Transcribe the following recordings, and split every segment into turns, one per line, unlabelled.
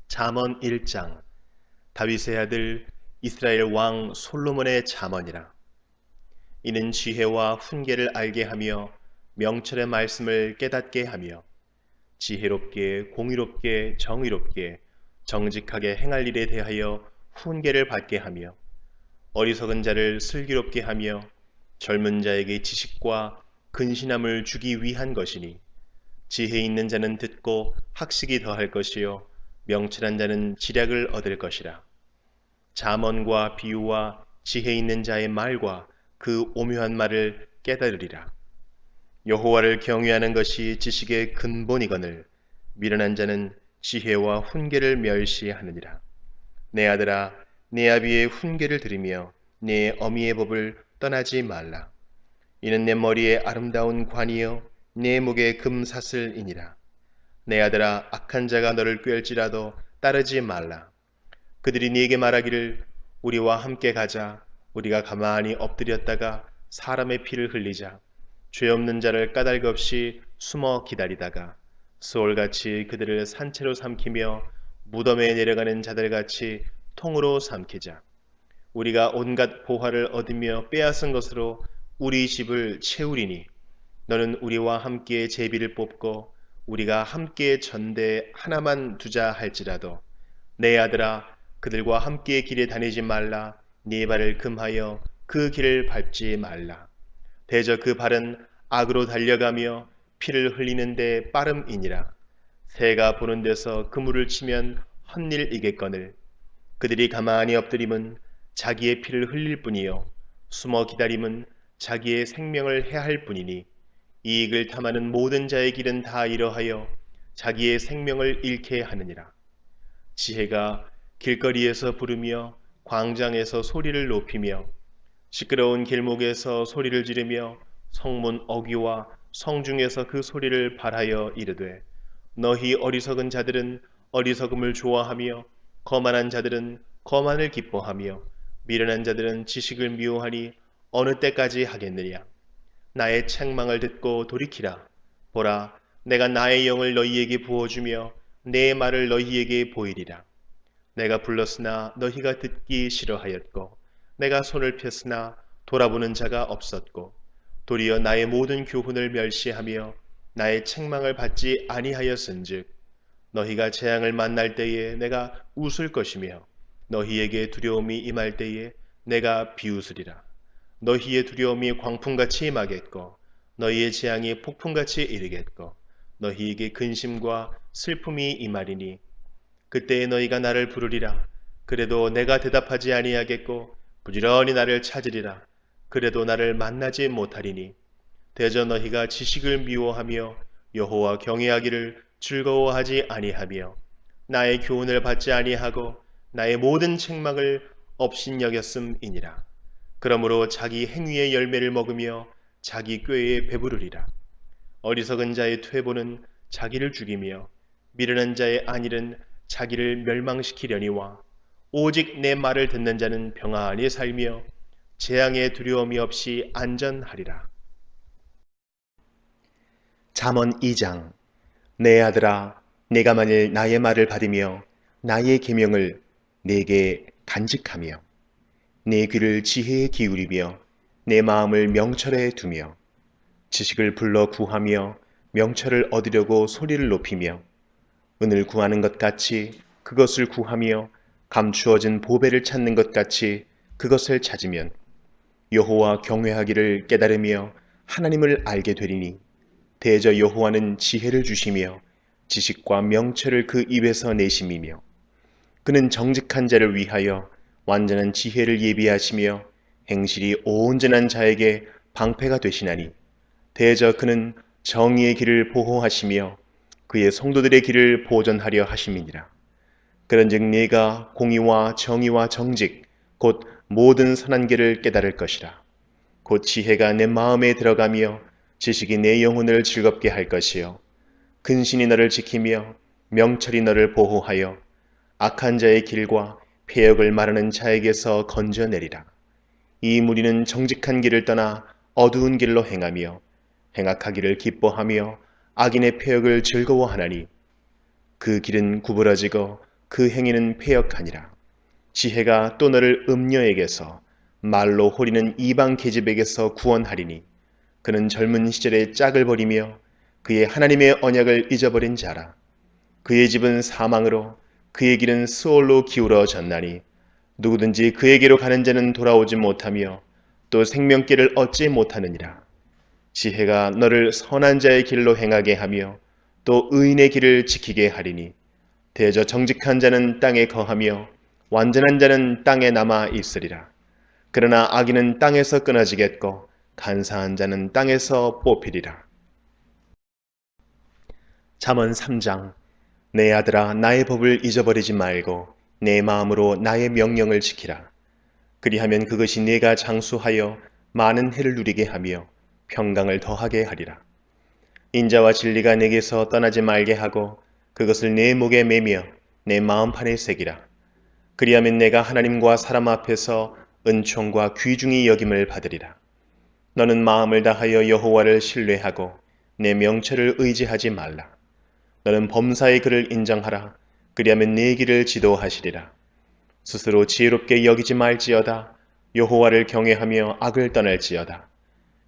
잠언 1장. 다윗의 아들 이스라엘 왕 솔로몬의 잠언이라. 이는 지혜와 훈계를 알게 하며 명철의 말씀을 깨닫게 하며 지혜롭게 공의롭게 정의롭게 정직하게 행할 일에 대하여 훈계를 받게 하며 어리석은 자를 슬기롭게 하며 젊은 자에게 지식과 근신함을 주기 위한 것이니, 지혜 있는 자는 듣고 학식이 더할 것이요 명철한 자는 지략을 얻을 것이라. 잠언과 비유와 지혜 있는 자의 말과 그 오묘한 말을 깨달으리라. 여호와를 경외하는 것이 지식의 근본이거늘 미련한 자는 지혜와 훈계를 멸시하느니라. 내 아들아, 내 아비의 훈계를 들으며 내 어미의 법을 떠나지 말라. 이는 내 머리에 아름다운 관이요 내 목에 금사슬이니라. 내 아들아, 악한 자가 너를 꾀할지라도 따르지 말라. 그들이 네게 말하기를 우리와 함께 가자. 우리가 가만히 엎드렸다가 사람의 피를 흘리자. 죄 없는 자를 까닭 없이 숨어 기다리다가 수월같이 그들을 산채로 삼키며 무덤에 내려가는 자들같이 통으로 삼키자. 우리가 온갖 보화를 얻으며 빼앗은 것으로 우리 집을 채우리니, 너는 우리와 함께 제비를 뽑고 우리가 함께 전대 하나만 두자 할지라도 내 아들아, 그들과 함께 길에 다니지 말라. 네 발을 금하여 그 길을 밟지 말라. 대저 그 발은 악으로 달려가며 피를 흘리는데 빠름이니라. 새가 보는 데서 그물을 치면 헛일이겠거늘 그들이 가만히 엎드림은 자기의 피를 흘릴 뿐이요 숨어 기다림은 자기의 생명을 해할 뿐이니, 이익을 탐하는 모든 자의 길은 다 이러하여 자기의 생명을 잃게 하느니라. 지혜가 길거리에서 부르며 광장에서 소리를 높이며 시끄러운 길목에서 소리를 지르며 성문 어귀와 성중에서 그 소리를 발하여 이르되, 너희 어리석은 자들은 어리석음을 좋아하며 거만한 자들은 거만을 기뻐하며 미련한 자들은 지식을 미워하니 어느 때까지 하겠느냐. 나의 책망을 듣고 돌이키라. 보라, 내가 나의 영을 너희에게 부어주며 내 말을 너희에게 보이리라. 내가 불렀으나 너희가 듣기 싫어하였고 내가 손을 폈으나 돌아보는 자가 없었고, 도리어 나의 모든 교훈을 멸시하며 나의 책망을 받지 아니하였은즉 너희가 재앙을 만날 때에 내가 웃을 것이며 너희에게 두려움이 임할 때에 내가 비웃으리라. 너희의 두려움이 광풍같이 임하겠고 너희의 재앙이 폭풍같이 이르겠고 너희에게 근심과 슬픔이 임하리니, 그때에 너희가 나를 부르리라. 그래도 내가 대답하지 아니하겠고 부지런히 나를 찾으리라. 그래도 나를 만나지 못하리니, 대저 너희가 지식을 미워하며 여호와 경외하기를 즐거워하지 아니하며 나의 교훈을 받지 아니하고 나의 모든 책망을 업신여겼음이니라. 그러므로 자기 행위의 열매를 먹으며 자기 꾀에 배부르리라. 어리석은 자의 퇴보는 자기를 죽이며 미련한 자의 안일은 자기를 멸망시키려니와, 오직 내 말을 듣는 자는 평안히 살며 재앙의 두려움이 없이 안전하리라. 잠언 2장. 내 아들아, 내가 만일 나의 말을 받으며 나의 계명을 내게 간직하며 내 귀를 지혜에 기울이며 내 마음을 명철에 두며 지식을 불러 구하며 명철을 얻으려고 소리를 높이며 은을 구하는 것 같이 그것을 구하며 감추어진 보배를 찾는 것 같이 그것을 찾으면 여호와 경외하기를 깨달으며 하나님을 알게 되리니, 대저 여호와는 지혜를 주시며 지식과 명철을 그 입에서 내심이며 그는 정직한 자를 위하여 완전한 지혜를 예비하시며 행실이 온전한 자에게 방패가 되시나니, 대저 그는 정의의 길을 보호하시며 그의 성도들의 길을 보전하려 하심이니라. 그런즉 네가 공의와 정의와 정직 곧 모든 선한 길을 깨달을 것이라. 곧 지혜가 내 마음에 들어가며 지식이 내 영혼을 즐겁게 할 것이요 근신이 너를 지키며 명철이 너를 보호하여 악한 자의 길과 폐역을 말하는 자에게서 건져내리라. 이 무리는 정직한 길을 떠나 어두운 길로 행하며 행악하기를 기뻐하며 악인의 폐역을 즐거워하나니, 그 길은 구부러지고 그 행위는 패역하니라. 지혜가 또 너를 음녀에게서 말로 호리는 이방 계집에게서 구원하리니 그는 젊은 시절에 짝을 버리며 그의 하나님의 언약을 잊어버린 자라. 그의 집은 사망으로 그의 길은 스올로 기울어졌나니 누구든지 그에게로 가는 자는 돌아오지 못하며 또 생명길을 얻지 못하느니라. 지혜가 너를 선한 자의 길로 행하게 하며 또 의인의 길을 지키게 하리니 대저 정직한 자는 땅에 거하며 완전한 자는 땅에 남아 있으리라. 그러나 악인은 땅에서 끊어지겠고 간사한 자는 땅에서 뽑히리라. 잠언 3장. 내 아들아, 나의 법을 잊어버리지 말고 내 마음으로 나의 명령을 지키라. 그리하면 그것이 네가 장수하여 많은 해를 누리게 하며 평강을 더하게 하리라. 인자와 진리가 내게서 떠나지 말게 하고 그것을 내 목에 매며 내 마음판에 새기라. 그리하면 내가 하나님과 사람 앞에서 은총과 귀중히 여김을 받으리라. 너는 마음을 다하여 여호와를 신뢰하고 내 명철을 의지하지 말라. 너는 범사의 그를 인정하라. 그리하면 네 길을 지도하시리라. 스스로 지혜롭게 여기지 말지어다. 여호와를 경외하며 악을 떠날지어다.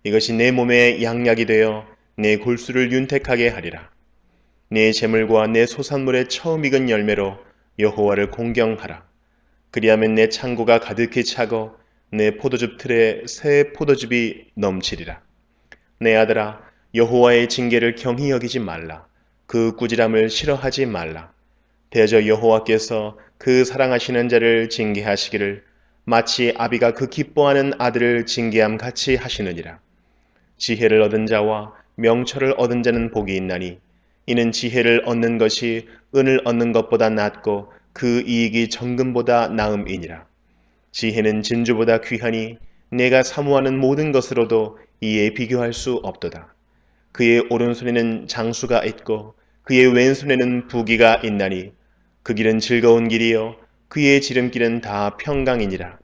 이것이 내 몸에 양약이 되어 내 골수를 윤택하게 하리라. 내 재물과 내 소산물의 처음 익은 열매로 여호와를 공경하라. 그리하면 내 창고가 가득히 차고 내 포도즙 틀에 새 포도즙이 넘치리라. 내 아들아, 여호와의 징계를 경히 여기지 말라. 그 꾸지람을 싫어하지 말라. 대저 여호와께서 그 사랑하시는 자를 징계하시기를 마치 아비가 그 기뻐하는 아들을 징계함 같이 하시느니라. 지혜를 얻은 자와 명철을 얻은 자는 복이 있나니 이는 지혜를 얻는 것이 은을 얻는 것보다 낫고 그 이익이 정금보다 나음이니라. 지혜는 진주보다 귀하니 내가 사모하는 모든 것으로도 이에 비교할 수 없도다. 그의 오른손에는 장수가 있고 그의 왼손에는 부귀가 있나니 그 길은 즐거운 길이요 그의 지름길은 다 평강이니라.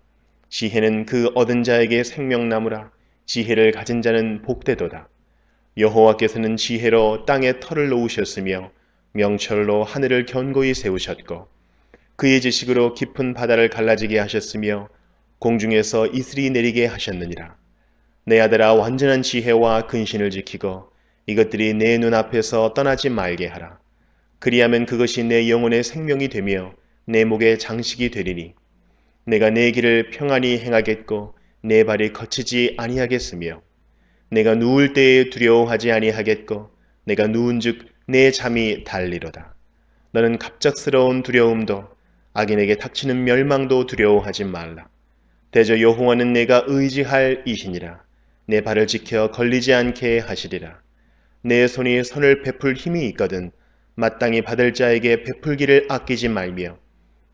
지혜는 그 얻은 자에게 생명나무라. 지혜를 가진 자는 복되도다. 여호와께서는 지혜로 땅에 털을 놓으셨으며 명철로 하늘을 견고히 세우셨고 그의 지식으로 깊은 바다를 갈라지게 하셨으며 공중에서 이슬이 내리게 하셨느니라. 내 아들아, 완전한 지혜와 근신을 지키고 이것들이 내 눈앞에서 떠나지 말게 하라. 그리하면 그것이 내 영혼의 생명이 되며 내 목의 장식이 되리니 내가 내 길을 평안히 행하겠고 내 발이 거치지 아니하겠으며 내가 누울 때에 두려워하지 아니하겠고 내가 누운즉 내 잠이 달리로다. 너는 갑작스러운 두려움도 악인에게 닥치는 멸망도 두려워하지 말라. 대저 여호와는 내가 의지할 이시니라. 내 발을 지켜 걸리지 않게 하시리라. 내 손이 선을 베풀 힘이 있거든 마땅히 받을 자에게 베풀기를 아끼지 말며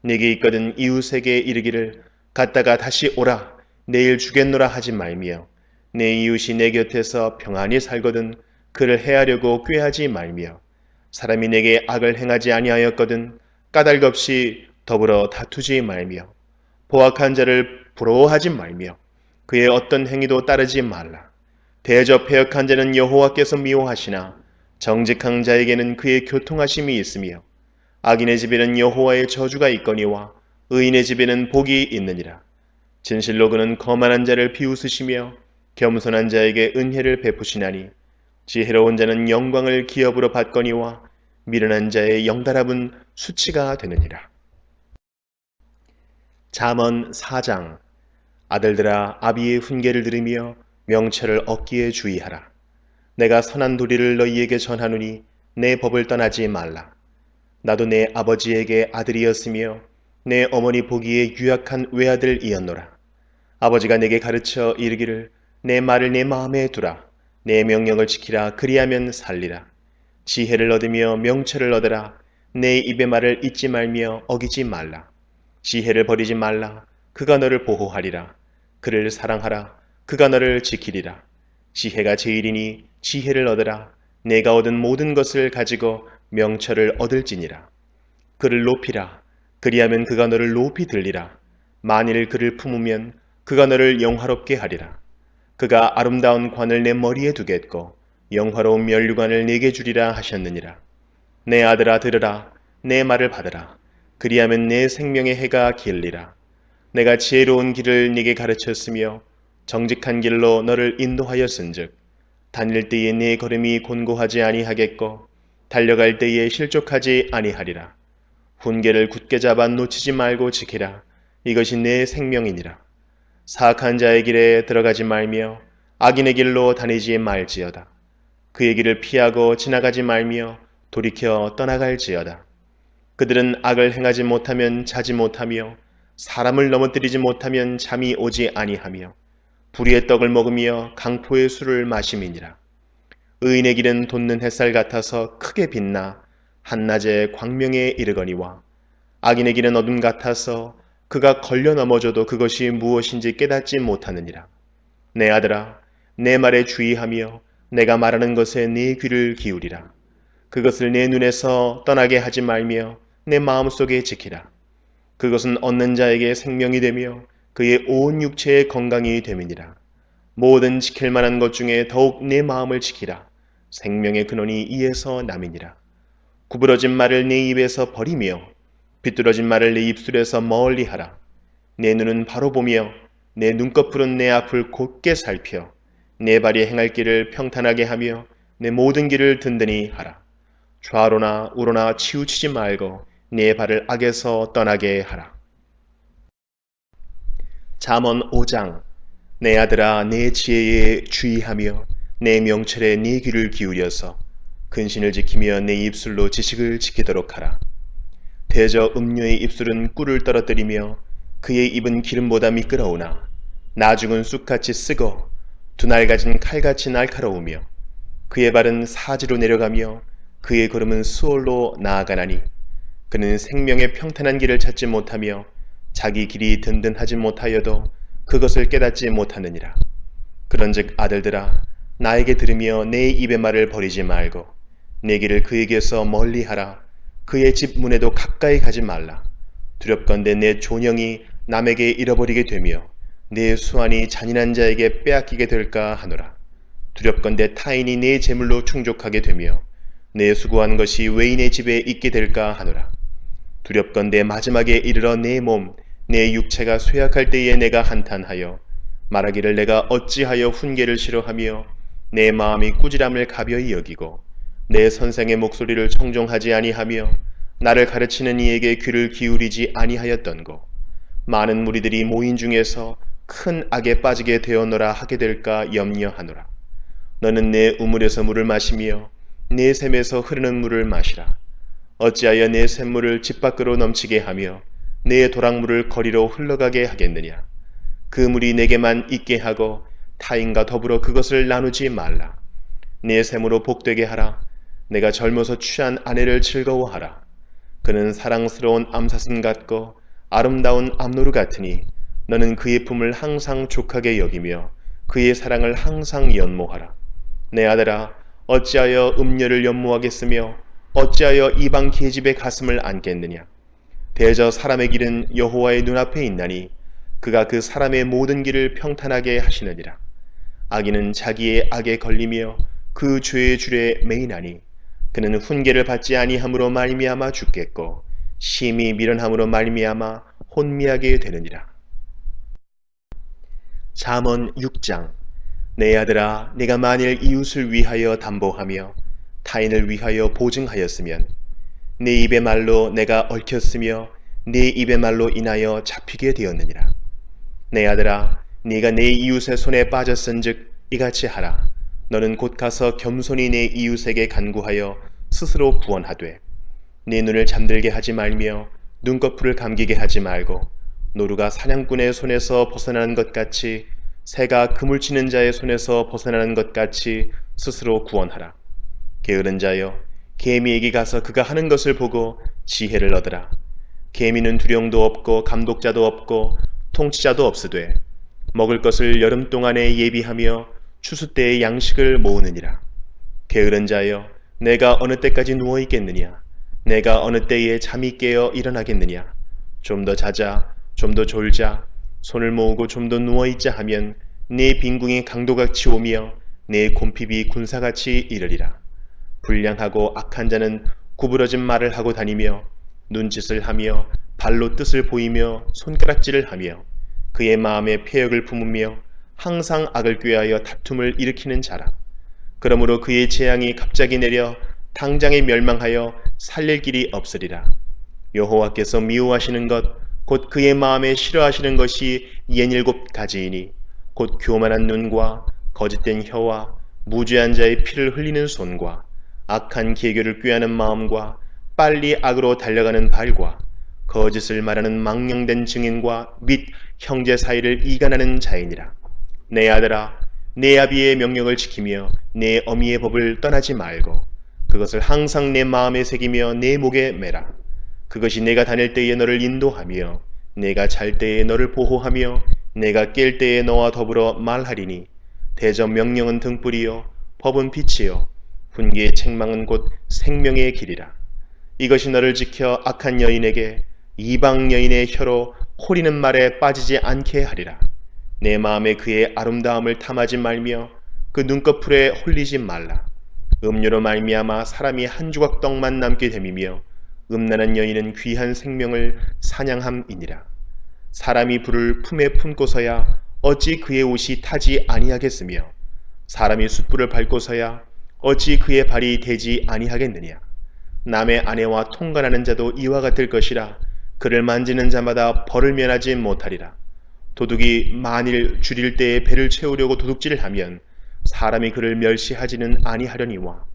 내게 있거든 이웃에게 이르기를 갔다가 다시 오라 내일 주겠노라 하지 말며 내 이웃이 내 곁에서 평안히 살거든 그를 해하려고 꾀하지 말며 사람이 내게 악을 행하지 아니하였거든 까닭 없이 더불어 다투지 말며 보악한 자를 부러워하지 말며 그의 어떤 행위도 따르지 말라. 대저 패역한 자는 여호와께서 미워하시나 정직한 자에게는 그의 교통하심이 있으며 악인의 집에는 여호와의 저주가 있거니와 의인의 집에는 복이 있느니라. 진실로 그는 거만한 자를 비웃으시며 겸손한 자에게 은혜를 베푸시나니 지혜로운 자는 영광을 기업으로 받거니와 미련한 자의 영달함은 수치가 되느니라. 잠언 4장. 아들들아, 아비의 훈계를 들으며 명철을 얻기에 주의하라. 내가 선한 도리를 너희에게 전하노니 내 법을 떠나지 말라. 나도 내 아버지에게 아들이었으며 내 어머니 보기에 유약한 외아들이었노라. 아버지가 내게 가르쳐 이르기를 내 말을 내 마음에 두라. 내 명령을 지키라. 그리하면 살리라. 지혜를 얻으며 명철을 얻으라. 내 입의 말을 잊지 말며 어기지 말라. 지혜를 버리지 말라. 그가 너를 보호하리라. 그를 사랑하라. 그가 너를 지키리라. 지혜가 제일이니 지혜를 얻으라. 내가 얻은 모든 것을 가지고 명철을 얻을지니라. 그를 높이라. 그리하면 그가 너를 높이 들리라. 만일 그를 품으면 그가 너를 영화롭게 하리라. 그가 아름다운 관을 내 머리에 두겠고 영화로운 면류관을 내게 주리라 하셨느니라. 내 아들아, 들으라. 내 말을 받으라. 그리하면 내 생명의 해가 길리라. 내가 지혜로운 길을 네게 가르쳤으며 정직한 길로 너를 인도하였은즉 다닐 때에 네 걸음이 곤고하지 아니하겠고 달려갈 때에 실족하지 아니하리라. 훈계를 굳게 잡아 놓치지 말고 지키라. 이것이 내 생명이니라. 사악한 자의 길에 들어가지 말며 악인의 길로 다니지 말지어다. 그의 길을 피하고 지나가지 말며 돌이켜 떠나갈지어다. 그들은 악을 행하지 못하면 자지 못하며 사람을 넘어뜨리지 못하면 잠이 오지 아니하며 불의의 떡을 먹으며 강포의 술을 마심이니라. 의인의 길은 돋는 햇살 같아서 크게 빛나 한낮에 광명에 이르거니와 악인의 길은 어둠 같아서 그가 걸려 넘어져도 그것이 무엇인지 깨닫지 못하느니라. 내 아들아, 내 말에 주의하며 내가 말하는 것에 네 귀를 기울이라. 그것을 내 눈에서 떠나게 하지 말며 내 마음속에 지키라. 그것은 얻는 자에게 생명이 되며 그의 온 육체의 건강이 됨이니라. 모든 지킬 만한 것 중에 더욱 내 마음을 지키라. 생명의 근원이 이에서 남이니라. 구부러진 말을 내 입에서 버리며 비뚤어진 말을 내 입술에서 멀리하라. 내 눈은 바로 보며 내 눈꺼풀은 내 앞을 곧게 살펴 내 발이 행할 길을 평탄하게 하며 내 모든 길을 든든히 하라. 좌로나 우로나 치우치지 말고 내 발을 악에서 떠나게 하라. 잠언 5장. 내 아들아, 내 지혜에 주의하며 내 명철에 네 귀를 기울여서 근신을 지키며 내 입술로 지식을 지키도록 하라. 대저 음료의 입술은 꿀을 떨어뜨리며 그의 입은 기름보다 미끄러우나 나중은 쑥같이 쓰고 두 날 가진 칼같이 날카로우며 그의 발은 사지로 내려가며 그의 걸음은 수월로 나아가나니 그는 생명의 평탄한 길을 찾지 못하며 자기 길이 든든하지 못하여도 그것을 깨닫지 못하느니라. 그런즉 아들들아, 나에게 들으며 내 입의 말을 버리지 말고 내 길을 그에게서 멀리하라. 그의 집 문에도 가까이 가지 말라. 두렵건대 내 존영이 남에게 잃어버리게 되며 내 수완이 잔인한 자에게 빼앗기게 될까 하노라. 두렵건대 타인이 내 재물로 충족하게 되며 내 수고한 것이 외인의 집에 있게 될까 하노라. 두렵건대 마지막에 이르러 내 몸, 내 육체가 쇠약할 때에 내가 한탄하여 말하기를 내가 어찌하여 훈계를 싫어하며 내 마음이 꾸지람을 가벼이 여기고 내 선생의 목소리를 청종하지 아니하며 나를 가르치는 이에게 귀를 기울이지 아니하였던고. 많은 무리들이 모인 중에서 큰 악에 빠지게 되었노라 하게 될까 염려하노라. 너는 내 우물에서 물을 마시며 내 샘에서 흐르는 물을 마시라. 어찌하여 내 샘물을 집 밖으로 넘치게 하며 내 도랑물을 거리로 흘러가게 하겠느냐. 그 물이 내게만 있게 하고 타인과 더불어 그것을 나누지 말라. 내 샘으로 복되게 하라. 내가 젊어서 취한 아내를 즐거워하라. 그는 사랑스러운 암사슴 같고 아름다운 암노루 같으니 너는 그의 품을 항상 족하게 여기며 그의 사랑을 항상 연모하라. 내 아들아, 어찌하여 음녀를 연모하겠으며 어찌하여 이방 계집의 가슴을 안겠느냐. 대저 사람의 길은 여호와의 눈앞에 있나니 그가 그 사람의 모든 길을 평탄하게 하시느니라. 악인은 자기의 악에 걸리며 그 죄의 줄에 매이나니 그는 훈계를 받지 아니함으로 말미암아 죽겠고 심히 미련함으로 말미암아 혼미하게 되느니라. 잠언 6장. 내 아들아, 네가 만일 이웃을 위하여 담보하며 타인을 위하여 보증하였으면 내 입의 말로 내가 얽혔으며 내 입의 말로 인하여 잡히게 되었느니라. 내 아들아, 네가 내 이웃의 손에 빠졌은즉 이같이 하라. 너는 곧 가서 겸손히 내 이웃에게 간구하여 스스로 구원하되 네 눈을 잠들게 하지 말며 눈꺼풀을 감기게 하지 말고 노루가 사냥꾼의 손에서 벗어나는 것 같이 새가 그물 치는 자의 손에서 벗어나는 것 같이 스스로 구원하라. 게으른 자여, 개미에게 가서 그가 하는 것을 보고 지혜를 얻으라. 개미는 두령도 없고 감독자도 없고 통치자도 없으되 먹을 것을 여름 동안에 예비하며 추수 때의 양식을 모으느니라. 게으른 자여, 내가 어느 때까지 누워 있겠느냐? 내가 어느 때에 잠이 깨어 일어나겠느냐? 좀 더 자자, 좀 더 졸자, 손을 모으고 좀 더 누워 있자 하면 네 빈궁이 강도같이 오며 네 곰핍이 군사같이 이르리라. 불량하고 악한 자는 구부러진 말을 하고 다니며 눈짓을 하며 발로 뜻을 보이며 손가락질을 하며 그의 마음에 패역을 품으며 항상 악을 꾀하여 다툼을 일으키는 자라. 그러므로 그의 재앙이 갑자기 내려 당장에 멸망하여 살릴 길이 없으리라. 여호와께서 미워하시는 것 곧 그의 마음에 싫어하시는 것이 67가지이니 곧 교만한 눈과 거짓된 혀와 무죄한 자의 피를 흘리는 손과 악한 계교를 꾀하는 마음과 빨리 악으로 달려가는 발과 거짓을 말하는 망령된 증인과 및 형제 사이를 이간하는 자이니라. 내 아들아, 내 아비의 명령을 지키며 내 어미의 법을 떠나지 말고 그것을 항상 내 마음에 새기며 내 목에 매라. 그것이 내가 다닐 때에 너를 인도하며 내가 잘 때에 너를 보호하며 내가 깰 때에 너와 더불어 말하리니 대저 명령은 등불이요 법은 빛이요 훈계의 책망은 곧 생명의 길이라. 이것이 너를 지켜 악한 여인에게 이방 여인의 혀로 호리는 말에 빠지지 않게 하리라. 내 마음에 그의 아름다움을 탐하지 말며 그 눈꺼풀에 홀리지 말라. 음료로 말미암아 사람이 한 조각 떡만 남게 됨이며 음란한 여인은 귀한 생명을 사냥함이니라. 사람이 불을 품에 품고서야 어찌 그의 옷이 타지 아니하겠으며 사람이 숯불을 밟고서야 어찌 그의 발이 되지 아니하겠느냐. 남의 아내와 통관하는 자도 이와 같을 것이라. 그를 만지는 자마다 벌을 면하지 못하리라. 도둑이 만일 줄일 때에 배를 채우려고 도둑질을 하면 사람이 그를 멸시하지는 아니하려니와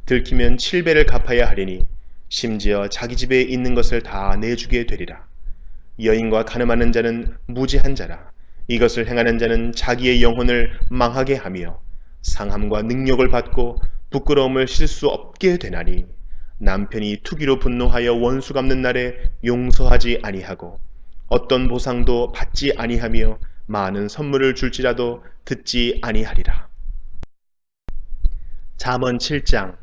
들키면 7배를 갚아야 하리니 심지어 자기 집에 있는 것을 다 내주게 되리라. 여인과 간음하는 자는 무지한 자라. 이것을 행하는 자는 자기의 영혼을 망하게 하며 상함과 능욕을 받고 부끄러움을 실 수 없게 되나니 남편이 투기로 분노하여 원수 갚는 날에 용서하지 아니하고 어떤 보상도 받지 아니하며 많은 선물을 줄지라도 듣지 아니하리라. 잠언 7장.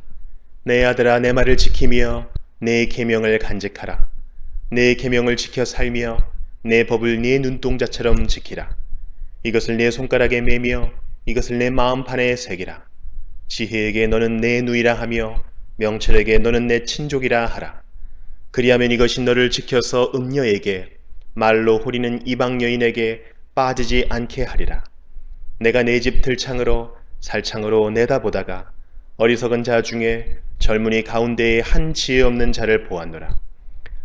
내 아들아, 내 말을 지키며 내 계명을 간직하라. 내 계명을 지켜 살며 내 법을 네 눈동자처럼 지키라. 이것을 내 손가락에 매며 이것을 내 마음판에 새기라. 지혜에게 너는 내 누이라 하며 명철에게 너는 내 친족이라 하라. 그리하면 이것이 너를 지켜서 음녀에게 말로 호리는 이방 여인에게 빠지지 않게 하리라. 내가 내 집 들창으로 살창으로 내다보다가 어리석은 자 중에 젊은이 가운데에 한 지혜 없는 자를 보았노라.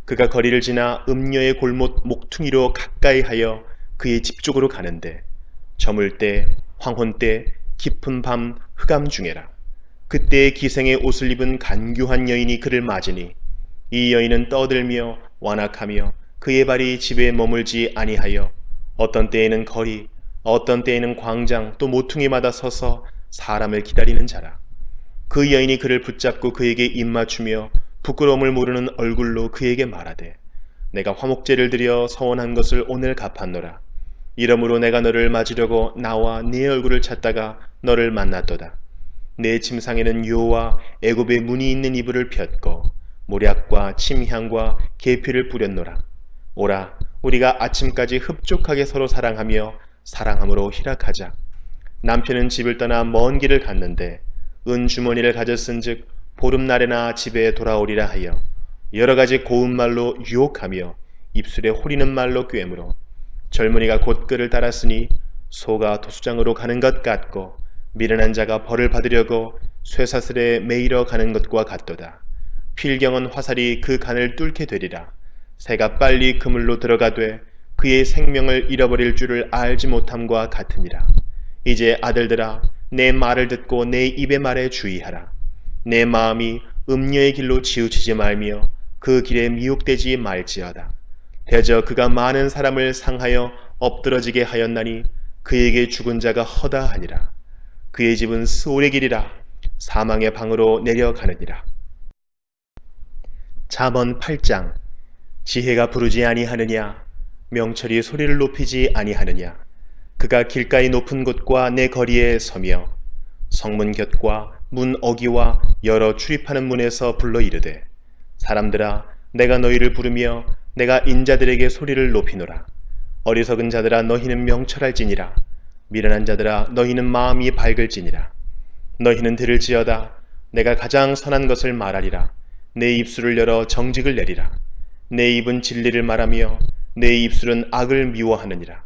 그가 거리를 지나 음녀의 골못 목퉁이로 가까이 하여 그의 집 쪽으로 가는데 저물 때 황혼 때 깊은 밤 흑암 중에라. 그때의 기생의 옷을 입은 간교한 여인이 그를 맞으니 이 여인은 떠들며 완악하며 그의 발이 집에 머물지 아니하여 어떤 때에는 거리 어떤 때에는 광장 또 모퉁이마다 서서 사람을 기다리는 자라. 그 여인이 그를 붙잡고 그에게 입맞추며 부끄러움을 모르는 얼굴로 그에게 말하되 내가 화목제를 드려 서원한 것을 오늘 갚았노라. 이러므로 내가 너를 맞으려고 나와 네 얼굴을 찾다가 너를 만났도다. 내 침상에는 요와 애굽의 무늬 있는 이불을 폈고 모략과 침향과 계피를 뿌렸노라. 오라, 우리가 아침까지 흡족하게 서로 사랑하며 사랑함으로 희락하자. 남편은 집을 떠나 먼 길을 갔는데 은주머니를 가졌은즉 보름날에나 집에 돌아오리라 하여 여러 가지 고운 말로 유혹하며 입술에 호리는 말로 꿰므로 젊은이가 곧 그를 따랐으니 소가 도수장으로 가는 것 같고 미련한 자가 벌을 받으려고 쇠사슬에 매이러 가는 것과 같도다. 필경은 화살이 그 간을 뚫게 되리라. 새가 빨리 그물로 들어가되 그의 생명을 잃어버릴 줄을 알지 못함과 같으니라. 이제 아들들아, 내 말을 듣고 내 입의 말에 주의하라. 내 마음이 음녀의 길로 치우치지 말며 그 길에 미혹되지 말지어다. 대저 그가 많은 사람을 상하여 엎드러지게 하였나니 그에게 죽은 자가 허다하니라. 그의 집은 스올의 길이라. 사망의 방으로 내려가느니라. 잠언 8장. 지혜가 부르지 아니하느냐? 명철이 소리를 높이지 아니하느냐? 그가 길가의 높은 곳과 내 거리에 서며 성문 곁과 문 어기와 여러 출입하는 문에서 불러 이르되 사람들아, 내가 너희를 부르며 내가 인자들에게 소리를 높이노라. 어리석은 자들아, 너희는 명철할지니라. 미련한 자들아, 너희는 마음이 밝을지니라. 너희는 들을지어다. 내가 가장 선한 것을 말하리라. 내 입술을 열어 정직을 내리라. 내 입은 진리를 말하며 내 입술은 악을 미워하느니라.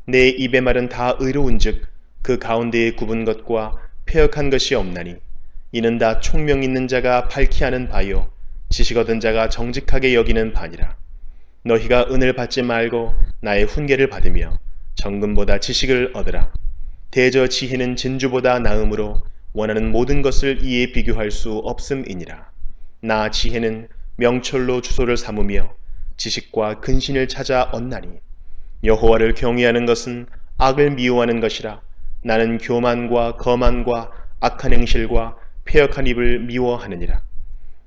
내 입의 말은 다 의로운즉 그 가운데에 굽은 것과 패역한 것이 없나니 이는 다 총명 있는 자가 밝히 아는 바요 지식 얻은 자가 정직하게 여기는 바니라. 너희가 은을 받지 말고 나의 훈계를 받으며 정금보다 지식을 얻으라. 대저 지혜는 진주보다 나음으로 원하는 모든 것을 이에 비교할 수 없음이니라. 나 지혜는 명철로 주소를 삼으며 지식과 근신을 찾아 얻나니 여호와를 경외하는 것은 악을 미워하는 것이라. 나는 교만과 거만과 악한 행실과 패역한 입을 미워하느니라.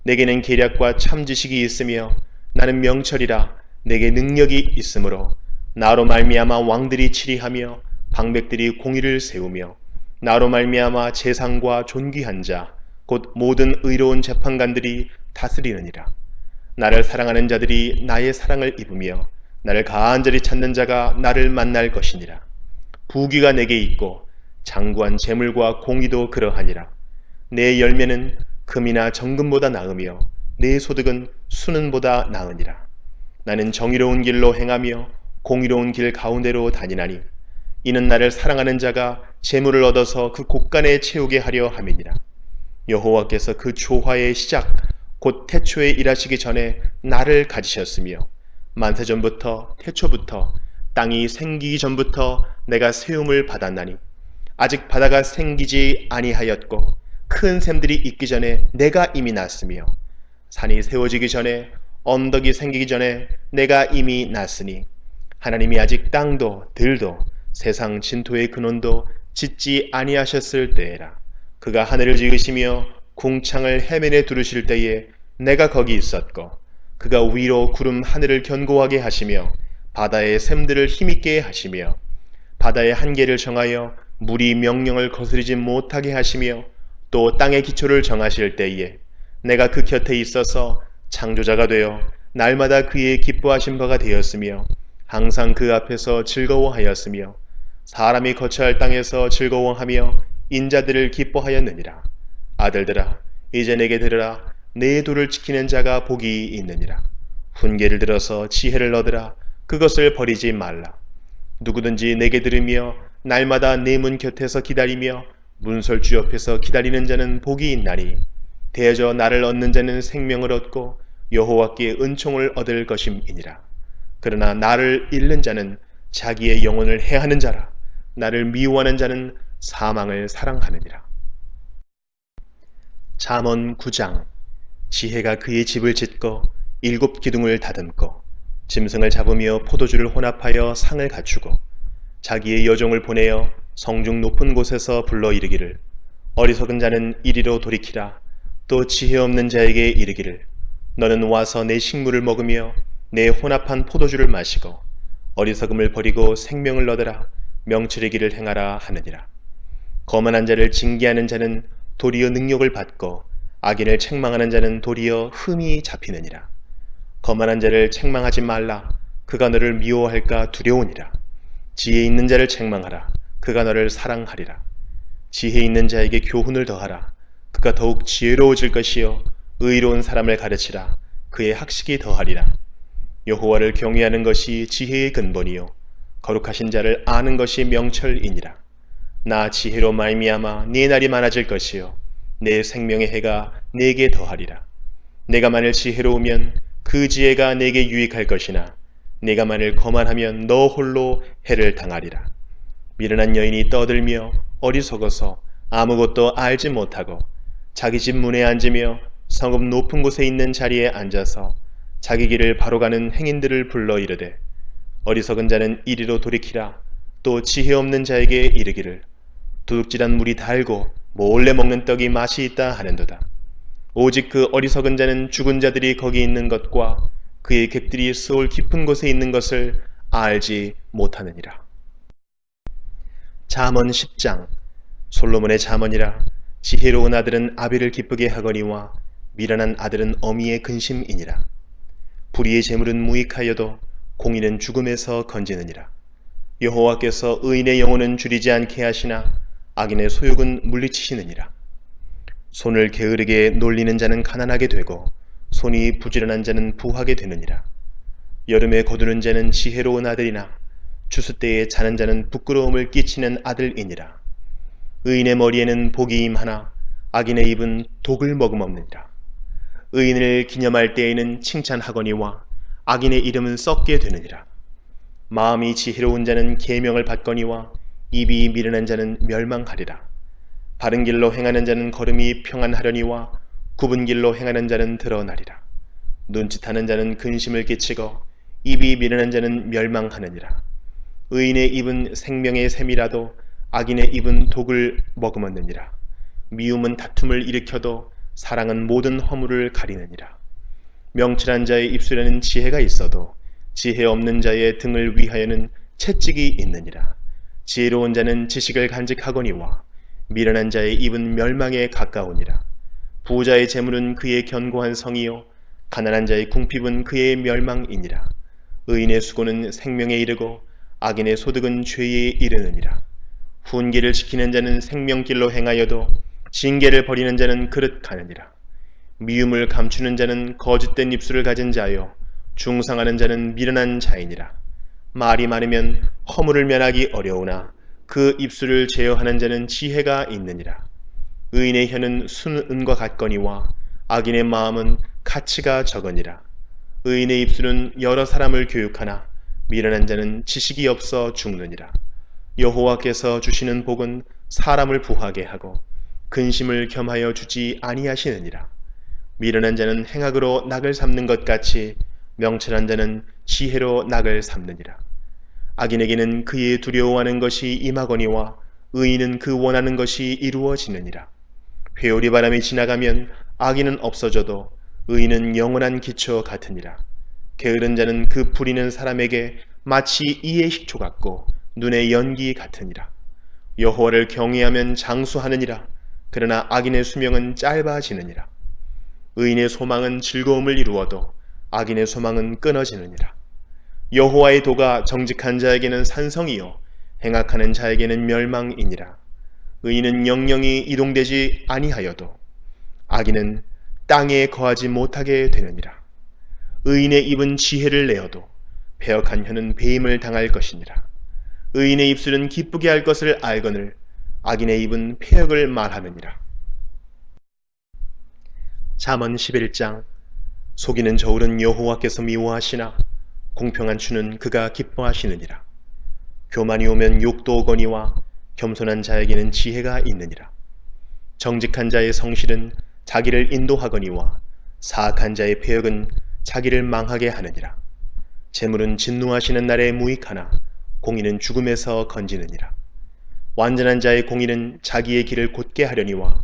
내게는 계략과 참 지식이 있으며 나는 명철이라. 내게 능력이 있으므로 나로 말미암아 왕들이 치리하며 방백들이 공의를 세우며 나로 말미암아 재상과 존귀한 자 곧 모든 의로운 재판관들이 다스리느니라. 나를 사랑하는 자들이 나의 사랑을 입으며 나를 간절히 찾는 자가 나를 만날 것이니라. 부귀가 내게 있고 장구한 재물과 공의도 그러하니라. 내 열매는 금이나 정금보다 나으며 내 소득은 수는보다 나으니라. 나는 정의로운 길로 행하며 공의로운 길 가운데로 다니나니 이는 나를 사랑하는 자가 재물을 얻어서 그 곳간에 채우게 하려 함이니라. 여호와께서 그 조화의 시작 곧 태초에 일하시기 전에 나를 가지셨으며 만세전부터 태초부터 땅이 생기기 전부터 내가 세움을 받았나니 아직 바다가 생기지 아니하였고 큰 샘들이 있기 전에 내가 이미 났으며 산이 세워지기 전에 언덕이 생기기 전에 내가 이미 났으니 하나님이 아직 땅도 들도 세상 진토의 근원도 짓지 아니하셨을 때에라. 그가 하늘을 지으시며 궁창을 해면에 두르실 때에 내가 거기 있었고 그가 위로 구름 하늘을 견고하게 하시며 바다의 샘들을 힘있게 하시며 바다의 한계를 정하여 물이 명령을 거스르지 못하게 하시며 또 땅의 기초를 정하실 때에 내가 그 곁에 있어서 창조자가 되어 날마다 그의 기뻐하신 바가 되었으며 항상 그 앞에서 즐거워하였으며 사람이 거처할 땅에서 즐거워하며 인자들을 기뻐하였느니라. 아들들아 이제 내게 들으라. 내 도를 지키는 자가 복이 있느니라. 훈계를 들어서 지혜를 얻으라. 그것을 버리지 말라. 누구든지 내게 들으며 날마다 내 문 곁에서 기다리며 문설주 옆에서 기다리는 자는 복이 있나니 대저 나를 얻는 자는 생명을 얻고 여호와께 은총을 얻을 것임이니라. 그러나 나를 잃는 자는 자기의 영혼을 해하는 자라. 나를 미워하는 자는 사망을 사랑하느니라. 잠언 9장. 지혜가 그의 집을 짓고 7 기둥을 다듬고 짐승을 잡으며 포도주를 혼합하여 상을 갖추고 자기의 여종을 보내어 성중 높은 곳에서 불러 이르기를 어리석은 자는 이리로 돌이키라. 또 지혜 없는 자에게 이르기를 너는 와서 내 식물을 먹으며 내 혼합한 포도주를 마시고 어리석음을 버리고 생명을 얻으라. 명철의 길을 행하라 하느니라. 거만한 자를 징계하는 자는 도리어 능력을 받고 악인을 책망하는 자는 도리어 흠이 잡히느니라. 거만한 자를 책망하지 말라. 그가 너를 미워할까 두려우니라. 지혜 있는 자를 책망하라. 그가 너를 사랑하리라. 지혜 있는 자에게 교훈을 더하라. 그가 더욱 지혜로워질 것이요 의로운 사람을 가르치라. 그의 학식이 더하리라. 여호와를 경외하는 것이 지혜의 근본이요 거룩하신 자를 아는 것이 명철이니라. 나 지혜로 말미암아 네 날이 많아질 것이요 내 생명의 해가 내게 더하리라. 내가 만일 지혜로우면 그 지혜가 내게 유익할 것이나 내가 만일 거만하면 너 홀로 해를 당하리라. 미련한 여인이 떠들며 어리석어서 아무것도 알지 못하고 자기 집 문에 앉으며 성읍 높은 곳에 있는 자리에 앉아서 자기 길을 바로 가는 행인들을 불러 이르되 어리석은 자는 이리로 돌이키라. 또 지혜 없는 자에게 이르기를 도둑질한 물이 달고 몰래 먹는 떡이 맛이 있다 하는도다. 오직 그 어리석은 자는 죽은 자들이 거기 있는 것과 그의 객들이 스올 깊은 곳에 있는 것을 알지 못하느니라. 잠언 10장. 솔로몬의 잠언이라. 지혜로운 아들은 아비를 기쁘게 하거니와 미련한 아들은 어미의 근심이니라. 불의의 재물은 무익하여도 공의는 죽음에서 건지느니라. 여호와께서 의인의 영혼은 줄이지 않게 하시나 악인의 소욕은 물리치시느니라. 손을 게으르게 놀리는 자는 가난하게 되고 손이 부지런한 자는 부하게 되느니라. 여름에 거두는 자는 지혜로운 아들이나 추수 때에 자는 자는 부끄러움을 끼치는 아들이니라. 의인의 머리에는 복이 임하나 악인의 입은 독을 머금었느니라. 의인을 기념할 때에는 칭찬하거니와 악인의 이름은 썩게 되느니라. 마음이 지혜로운 자는 계명을 받거니와 입이 미련한 자는 멸망하리라. 바른 길로 행하는 자는 걸음이 평안하려니와 굽은 길로 행하는 자는 드러나리라. 눈짓하는 자는 근심을 끼치고 입이 미련한 자는 멸망하느니라. 의인의 입은 생명의 샘이라도 악인의 입은 독을 머금었느니라. 미움은 다툼을 일으켜도 사랑은 모든 허물을 가리느니라. 명철한 자의 입술에는 지혜가 있어도 지혜 없는 자의 등을 위하여는 채찍이 있느니라. 지혜로운 자는 지식을 간직하거니와 미련한 자의 입은 멸망에 가까우니라. 부자의 재물은 그의 견고한 성이요 가난한 자의 궁핍은 그의 멸망이니라. 의인의 수고는 생명에 이르고 악인의 소득은 죄에 이르느니라. 훈계를 지키는 자는 생명길로 행하여도 징계를 버리는 자는 그릇 가느니라. 미움을 감추는 자는 거짓된 입술을 가진 자요 중상하는 자는 미련한 자이니라. 말이 많으면 허물을 면하기 어려우나 그 입술을 제어하는 자는 지혜가 있느니라. 의인의 혀는 순은과 같거니와 악인의 마음은 가치가 적으니라. 의인의 입술은 여러 사람을 교육하나 미련한 자는 지식이 없어 죽느니라. 여호와께서 주시는 복은 사람을 부하게 하고 근심을 겸하여 주지 아니하시느니라. 미련한 자는 행악으로 낙을 삼는 것 같이 명철한 자는 지혜로 낙을 삼느니라. 악인에게는 그의 두려워하는 것이 임하거니와 의인은 그 원하는 것이 이루어지느니라. 회오리 바람이 지나가면 악인은 없어져도 의인은 영원한 기초 같으니라. 게으른 자는 그 부리는 사람에게 마치 이의 식초 같고 눈의 연기 같으니라. 여호와를 경외하면 장수하느니라. 그러나 악인의 수명은 짧아지느니라. 의인의 소망은 즐거움을 이루어도 악인의 소망은 끊어지느니라. 여호와의 도가 정직한 자에게는 산성이요 행악하는 자에게는 멸망이니라. 의인은 영영이 이동되지 아니하여도 악인은 땅에 거하지 못하게 되느니라. 의인의 입은 지혜를 내어도 배역한 혀는 배임을 당할 것이니라. 의인의 입술은 기쁘게 할 것을 알거늘 악인의 입은 폐역을 말하느니라. 잠언 11장. 속이는 저울은 여호와께서 미워하시나 공평한 추는 그가 기뻐하시느니라. 교만이 오면 욕도 오거니와 겸손한 자에게는 지혜가 있느니라. 정직한 자의 성실은 자기를 인도하거니와 사악한 자의 폐역은 자기를 망하게 하느니라. 재물은 진노하시는 날에 무익하나 공의는 죽음에서 건지느니라. 완전한 자의 공의는 자기의 길을 곧게 하려니와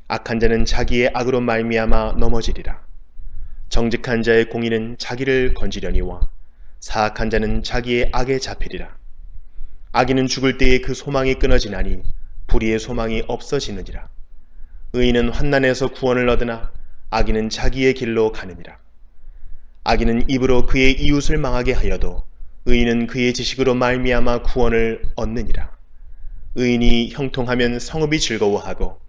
악한 자는 자기의 악으로 말미암아 넘어지리라. 정직한 자의 공의는 자기를 건지려니와 사악한 자는 자기의 악에 잡히리라. 악인은 죽을 때에 그 소망이 끊어지나니 불의의 소망이 없어지느니라. 의인은 환난에서 구원을 얻으나 악인은 자기의 길로 가느니라. 악인은 입으로 그의 이웃을 망하게 하여도 의인은 그의 지식으로 말미암아 구원을 얻느니라. 의인이 형통하면 성읍이 즐거워하고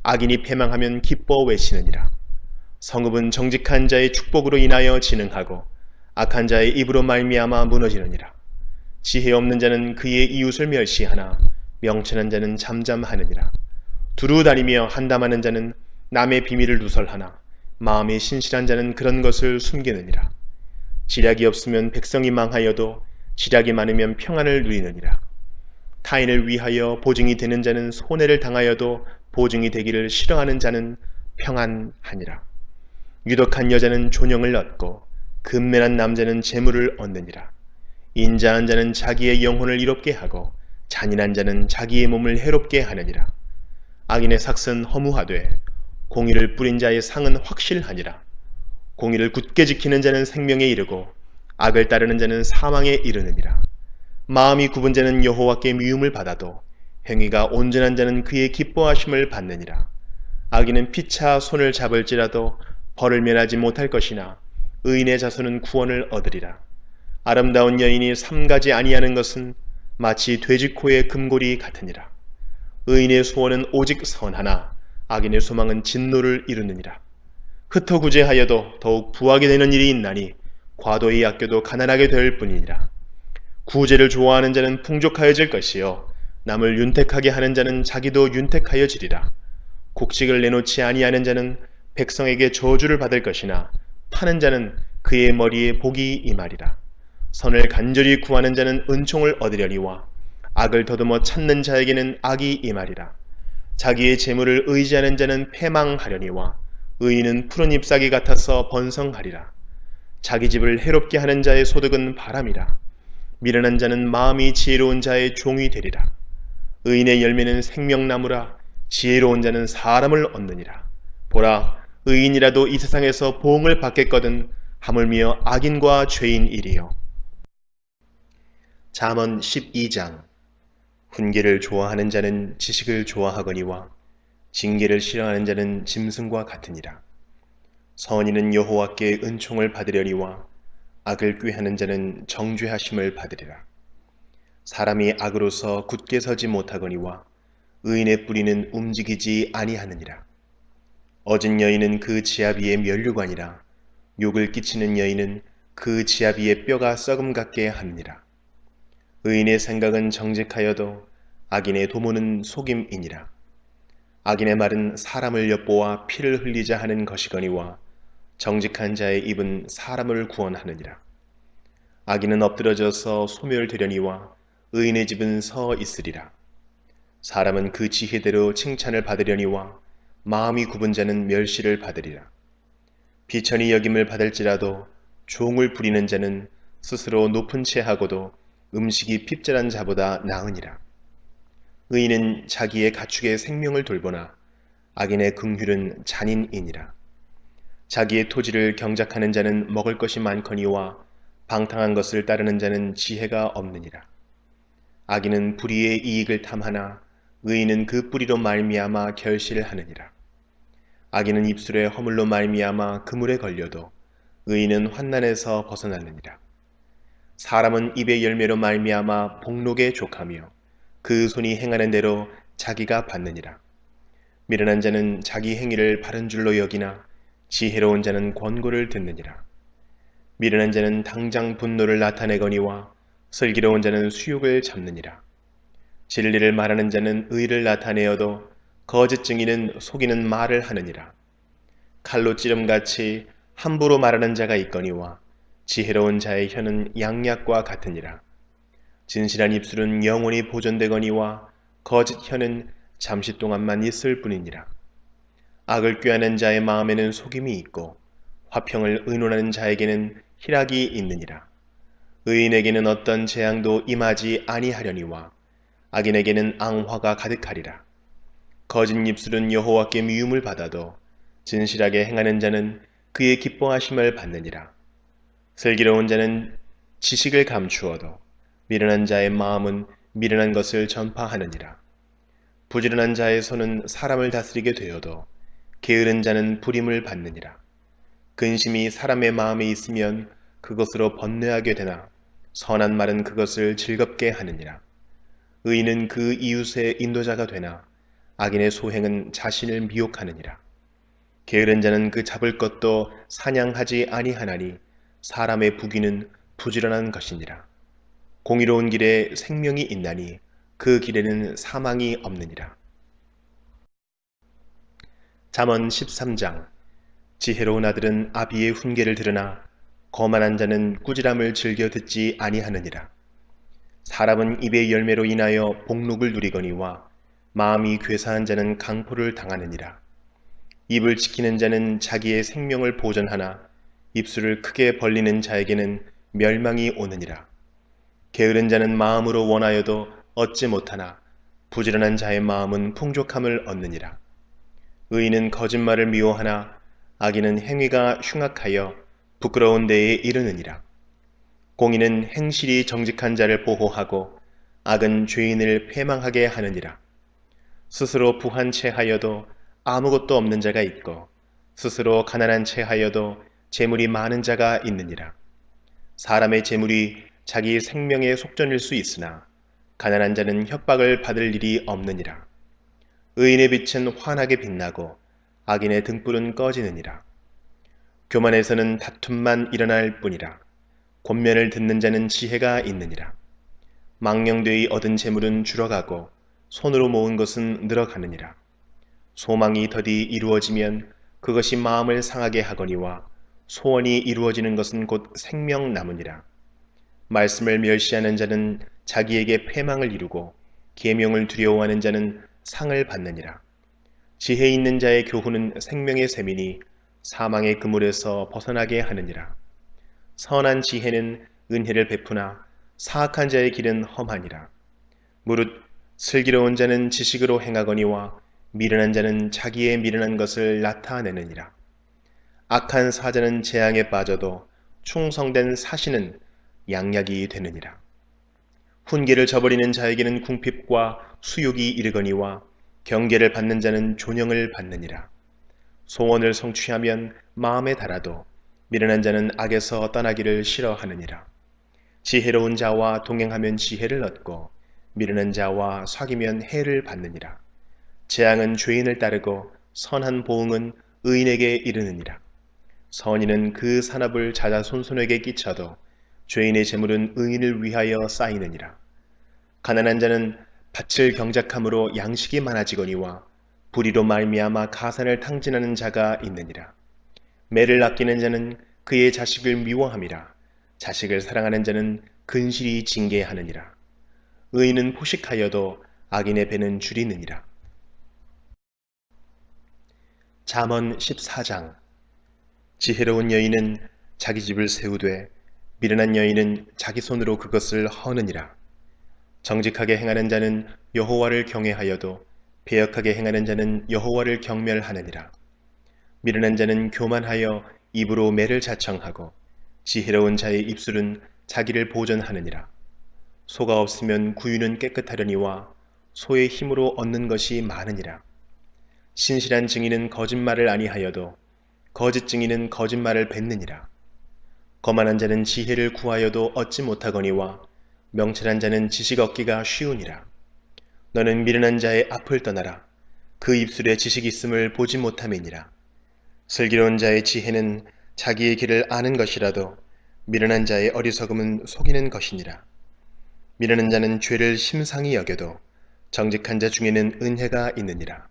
악인이 패망하면 기뻐 외치느니라. 성읍은 정직한 자의 축복으로 인하여 진흥하고 악한 자의 입으로 말미암아 무너지느니라. 지혜 없는 자는 그의 이웃을 멸시하나 명철한 자는 잠잠하느니라. 두루 다니며 한담하는 자는 남의 비밀을 누설하나 마음이 신실한 자는 그런 것을 숨기느니라. 지략이 없으면 백성이 망하여도 지략이 많으면 평안을 누리느니라. 타인을 위하여 보증이 되는 자는 손해를 당하여도 보증이 되기를 싫어하는 자는 평안하니라. 유덕한 여자는 존영을 얻고 근면한 남자는 재물을 얻느니라. 인자한 자는 자기의 영혼을 이롭게 하고 잔인한 자는 자기의 몸을 해롭게 하느니라. 악인의 삭은 허무하되 공의를 뿌린 자의 상은 확실하니라. 공의를 굳게 지키는 자는 생명에 이르고 악을 따르는 자는 사망에 이르느니라. 마음이 굽은 자는 여호와께 미움을 받아도 행위가 온전한 자는 그의 기뻐하심을 받느니라. 악인은 피차 손을 잡을지라도 벌을 면하지 못할 것이나 의인의 자손은 구원을 얻으리라. 아름다운 여인이 삼가지 아니하는 것은 마치 돼지 코의 금고리 같으니라. 의인의 소원은 오직 선하나 악인의 소망은 진노를 이루느니라. 흩어구제하여도 더욱 부하게 되는 일이 있나니 과도히 아껴도 가난하게 될 뿐이니라. 구제를 좋아하는 자는 풍족하여질 것이요 남을 윤택하게 하는 자는 자기도 윤택하여지리라. 곡식을 내놓지 아니하는 자는 백성에게 저주를 받을 것이나 파는 자는 그의 머리에 복이 임하리라. 선을 간절히 구하는 자는 은총을 얻으려니와 악을 더듬어 찾는 자에게는 악이 임하리라. 자기의 재물을 의지하는 자는 패망하려니와 의인은 푸른 잎사귀 같아서 번성하리라. 자기 집을 해롭게 하는 자의 소득은 바람이라. 미련한 자는 마음이 지혜로운 자의 종이 되리라. 의인의 열매는 생명나무라. 지혜로운 자는 사람을 얻느니라. 보라, 의인이라도 이 세상에서 보응을 받겠거든 하물며 악인과 죄인이리요. 잠언 12장. 훈계를 좋아하는 자는 지식을 좋아하거니와 징계를 싫어하는 자는 짐승과 같으니라. 선인은 여호와께 은총을 받으려니와 악을 꾀하는 자는 정죄하심을 받으리라. 사람이 악으로서 굳게 서지 못하거니와 의인의 뿌리는 움직이지 아니하느니라. 어진 여인은 그 지압 위에 면류관이라. 욕을 끼치는 여인은 그 지압 위에 뼈가 썩음 같게 하느니라. 의인의 생각은 정직하여도 악인의 도모는 속임이니라. 악인의 말은 사람을 엿보아 피를 흘리자 하는 것이거니와 정직한 자의 입은 사람을 구원하느니라. 악인은 엎드러져서 소멸되려니와 의인의 집은 서 있으리라. 사람은 그 지혜대로 칭찬을 받으려니와 마음이 굽은 자는 멸시를 받으리라. 비천히 여김을 받을지라도 종을 부리는 자는 스스로 높은 채 하고도 음식이 핍절한 자보다 나으니라. 의인은 자기의 가축의 생명을 돌보나 악인의 긍휼은 잔인이니라. 자기의 토지를 경작하는 자는 먹을 것이 많거니와 방탕한 것을 따르는 자는 지혜가 없느니라. 악인은 불의의 이익을 탐하나 의인은 그 뿌리로 말미암아 결실하느니라. 악인은 입술에 허물로 말미암아 그물에 걸려도 의인은 환난에서 벗어나느니라. 사람은 입의 열매로 말미암아 복록에 족하며 그 손이 행하는 대로 자기가 받느니라. 미련한 자는 자기 행위를 바른 줄로 여기나 지혜로운 자는 권고를 듣느니라. 미련한 자는 당장 분노를 나타내거니와 슬기로운 자는 수욕을 잡느니라. 진리를 말하는 자는 의를 나타내어도 거짓 증인은 속이는 말을 하느니라. 칼로 찌름같이 함부로 말하는 자가 있거니와 지혜로운 자의 혀는 양약과 같으니라. 진실한 입술은 영원히 보존되거니와 거짓 혀는 잠시 동안만 있을 뿐이니라. 악을 꾀하는 자의 마음에는 속임이 있고 화평을 의논하는 자에게는 희락이 있느니라. 의인에게는 어떤 재앙도 임하지 아니하려니와 악인에게는 앙화가 가득하리라. 거짓 입술은 여호와께 미움을 받아도 진실하게 행하는 자는 그의 기뻐하심을 받느니라. 슬기로운 자는 지식을 감추어도 미련한 자의 마음은 미련한 것을 전파하느니라. 부지런한 자의 손은 사람을 다스리게 되어도 게으른 자는 부림을 받느니라. 근심이 사람의 마음에 있으면 그것으로 번뇌하게 되나 선한 말은 그것을 즐겁게 하느니라. 의인은 그 이웃의 인도자가 되나 악인의 소행은 자신을 미혹하느니라. 게으른 자는 그 잡을 것도 사냥하지 아니하나니 사람의 부귀는 부지런한 것이니라. 공의로운 길에 생명이 있나니 그 길에는 사망이 없느니라. 잠언 13장. 지혜로운 아들은 아비의 훈계를 들으나 거만한 자는 꾸지람을 즐겨 듣지 아니하느니라. 사람은 입의 열매로 인하여 복록을 누리거니와 마음이 괴사한 자는 강포를 당하느니라. 입을 지키는 자는 자기의 생명을 보전하나 입술을 크게 벌리는 자에게는 멸망이 오느니라. 게으른 자는 마음으로 원하여도 얻지 못하나 부지런한 자의 마음은 풍족함을 얻느니라. 의인은 거짓말을 미워하나 악인은 행위가 흉악하여 부끄러운 데에 이르느니라. 공의는 행실이 정직한 자를 보호하고 악은 죄인을 패망하게 하느니라. 스스로 부한 채 하여도 아무것도 없는 자가 있고 스스로 가난한 채 하여도 재물이 많은 자가 있느니라. 사람의 재물이 자기 생명의 속전일 수 있으나 가난한 자는 협박을 받을 일이 없느니라. 의인의 빛은 환하게 빛나고 악인의 등불은 꺼지느니라. 교만에서는 다툼만 일어날 뿐이라. 권면을 듣는 자는 지혜가 있느니라. 망령되이 얻은 재물은 줄어가고 손으로 모은 것은 늘어가느니라. 소망이 더디 이루어지면 그것이 마음을 상하게 하거니와 소원이 이루어지는 것은 곧 생명 나무니라. 말씀을 멸시하는 자는 자기에게 패망을 이루고 계명을 두려워하는 자는 상을 받느니라. 지혜 있는 자의 교훈은 생명의 샘이니 사망의 그물에서 벗어나게 하느니라. 선한 지혜는 은혜를 베푸나 사악한 자의 길은 험하니라. 무릇 슬기로운 자는 지식으로 행하거니와 미련한 자는 자기의 미련한 것을 나타내느니라. 악한 사자는 재앙에 빠져도 충성된 사신은 양약이 되느니라. 훈계를 저버리는 자에게는 궁핍과 수욕이 이르거니와 경계를 받는 자는 존영을 받느니라. 소원을 성취하면 마음에 달아도 미련한 자는 악에서 떠나기를 싫어하느니라. 지혜로운 자와 동행하면 지혜를 얻고 미련한 자와 사귀면 해를 받느니라. 재앙은 죄인을 따르고 선한 보응은 의인에게 이르느니라. 선인은 그 산업을 자자손손에게 끼쳐도 죄인의 재물은 의인을 위하여 쌓이느니라. 가난한 자는 밭을 경작함으로 양식이 많아지거니와 불의로 말미암아 가산을 탕진하는 자가 있느니라. 매를 아끼는 자는 그의 자식을 미워함이라. 자식을 사랑하는 자는 근실이 징계하느니라. 의인은 포식하여도 악인의 배는 줄이느니라. 잠언 14장. 지혜로운 여인은 자기 집을 세우되 미련한 여인은 자기 손으로 그것을 허느니라. 정직하게 행하는 자는 여호와를 경외하여도 배역하게 행하는 자는 여호와를 경멸하느니라. 미련한 자는 교만하여 입으로 매를 자청하고 지혜로운 자의 입술은 자기를 보전하느니라. 소가 없으면 구유는 깨끗하려니와 소의 힘으로 얻는 것이 많으니라. 신실한 증인은 거짓말을 아니하여도 거짓 증인은 거짓말을 뱉느니라. 거만한 자는 지혜를 구하여도 얻지 못하거니와 명철한 자는 지식 얻기가 쉬우니라. 너는 미련한 자의 앞을 떠나라. 그 입술에 지식이 있음을 보지 못함이니라. 슬기로운 자의 지혜는 자기의 길을 아는 것이라도 미련한 자의 어리석음은 속이는 것이니라. 미련한 자는 죄를 심상히 여겨도 정직한 자 중에는 은혜가 있느니라.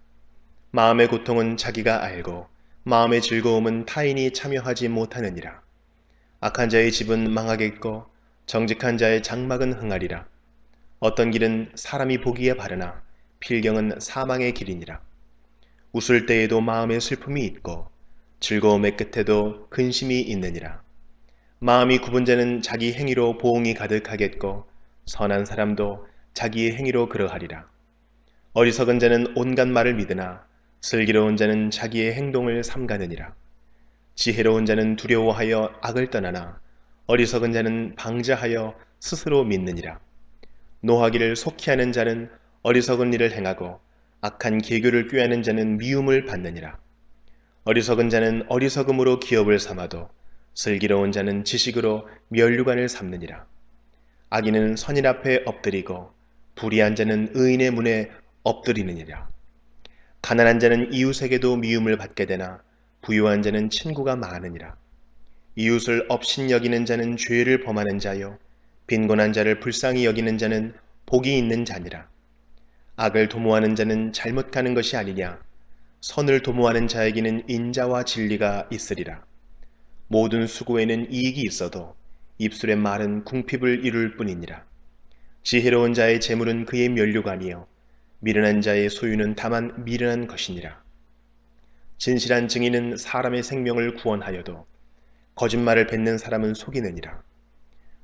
마음의 고통은 자기가 알고 마음의 즐거움은 타인이 참여하지 못하느니라. 악한 자의 집은 망하겠고 정직한 자의 장막은 흥하리라. 어떤 길은 사람이 보기에 바르나 필경은 사망의 길이니라. 웃을 때에도 마음의 슬픔이 있고 즐거움의 끝에도 근심이 있느니라. 마음이 굽은 자는 자기 행위로 보응이 가득하겠고 선한 사람도 자기의 행위로 그러하리라. 어리석은 자는 온갖 말을 믿으나 슬기로운 자는 자기의 행동을 삼가느니라. 지혜로운 자는 두려워하여 악을 떠나나 어리석은 자는 방자하여 스스로 믿느니라. 노하기를 속히 하는 자는 어리석은 일을 행하고 악한 계교를 꾀하는 자는 미움을 받느니라. 어리석은 자는 어리석음으로 기업을 삼아도 슬기로운 자는 지식으로 면류관을 삼느니라. 악인은 선인 앞에 엎드리고 불의한 자는 의인의 문에 엎드리느니라. 가난한 자는 이웃에게도 미움을 받게 되나 부유한 자는 친구가 많으니라. 이웃을 업신 여기는 자는 죄를 범하는 자요 빈곤한 자를 불쌍히 여기는 자는 복이 있는 자니라. 악을 도모하는 자는 잘못 가는 것이 아니냐. 선을 도모하는 자에게는 인자와 진리가 있으리라. 모든 수고에는 이익이 있어도 입술의 말은 궁핍을 이룰 뿐이니라. 지혜로운 자의 재물은 그의 면류관이요 미련한 자의 소유는 다만 미련한 것이니라. 진실한 증인은 사람의 생명을 구원하여도 거짓말을 뱉는 사람은 속이느니라.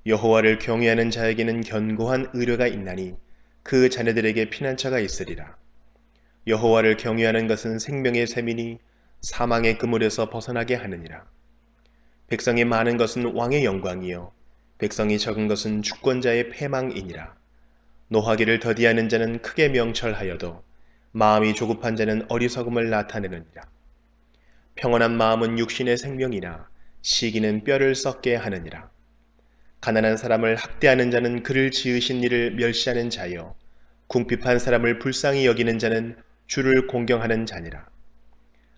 여호와를 경외하는 자에게는 견고한 의뢰가 있나니 그 자녀들에게 피난처가 있으리라. 여호와를 경외하는 것은 생명의 샘이니 사망의 그물에서 벗어나게 하느니라. 백성이 많은 것은 왕의 영광이요 백성이 적은 것은 주권자의 패망이니라. 노하기를 더디하는 자는 크게 명철하여도 마음이 조급한 자는 어리석음을 나타내느니라. 평온한 마음은 육신의 생명이나 시기는 뼈를 썩게 하느니라. 가난한 사람을 학대하는 자는 그를 지으신 이를 멸시하는 자요 궁핍한 사람을 불쌍히 여기는 자는 주를 공경하는 자니라.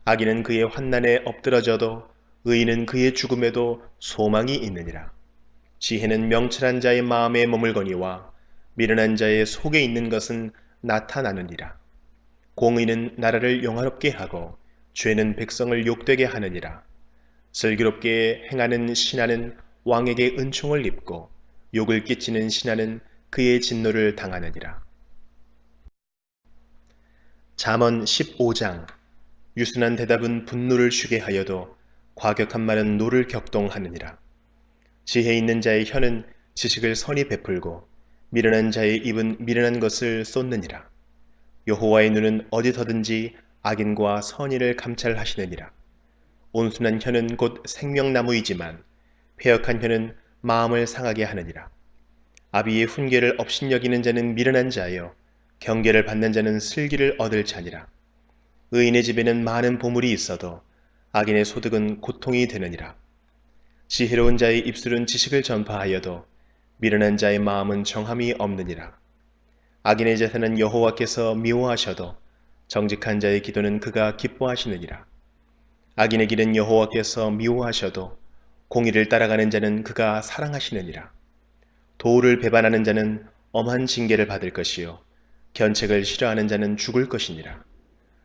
악인은 그의 환난에 엎드러져도 의인은 그의 죽음에도 소망이 있느니라. 지혜는 명철한 자의 마음에 머물거니와 미련한 자의 속에 있는 것은 나타나느니라. 공의는 나라를 영화롭게 하고 죄는 백성을 욕되게 하느니라. 슬기롭게 행하는 신하는 왕에게 은총을 입고 욕을 끼치는 신하는 그의 진노를 당하느니라. 잠언 15장. 유순한 대답은 분노를 쉬게 하여도 과격한 말은 노를 격동하느니라. 지혜 있는 자의 혀는 지식을 선히 베풀고 미련한 자의 입은 미련한 것을 쏟느니라. 여호와의 눈은 어디서든지 악인과 선인을 감찰하시느니라. 온순한 혀는 곧 생명나무이지만 패역한 혀는 마음을 상하게 하느니라. 아비의 훈계를 업신여기는 자는 미련한 자여 경계를 받는 자는 슬기를 얻을 자니라. 의인의 집에는 많은 보물이 있어도 악인의 소득은 고통이 되느니라. 지혜로운 자의 입술은 지식을 전파하여도 미련한 자의 마음은 정함이 없느니라. 악인의 제사는 여호와께서 미워하셔도 정직한 자의 기도는 그가 기뻐하시느니라. 악인의 길은 여호와께서 미워하셔도 공의를 따라가는 자는 그가 사랑하시느니라. 도를 배반하는 자는 엄한 징계를 받을 것이요 견책을 싫어하는 자는 죽을 것이니라.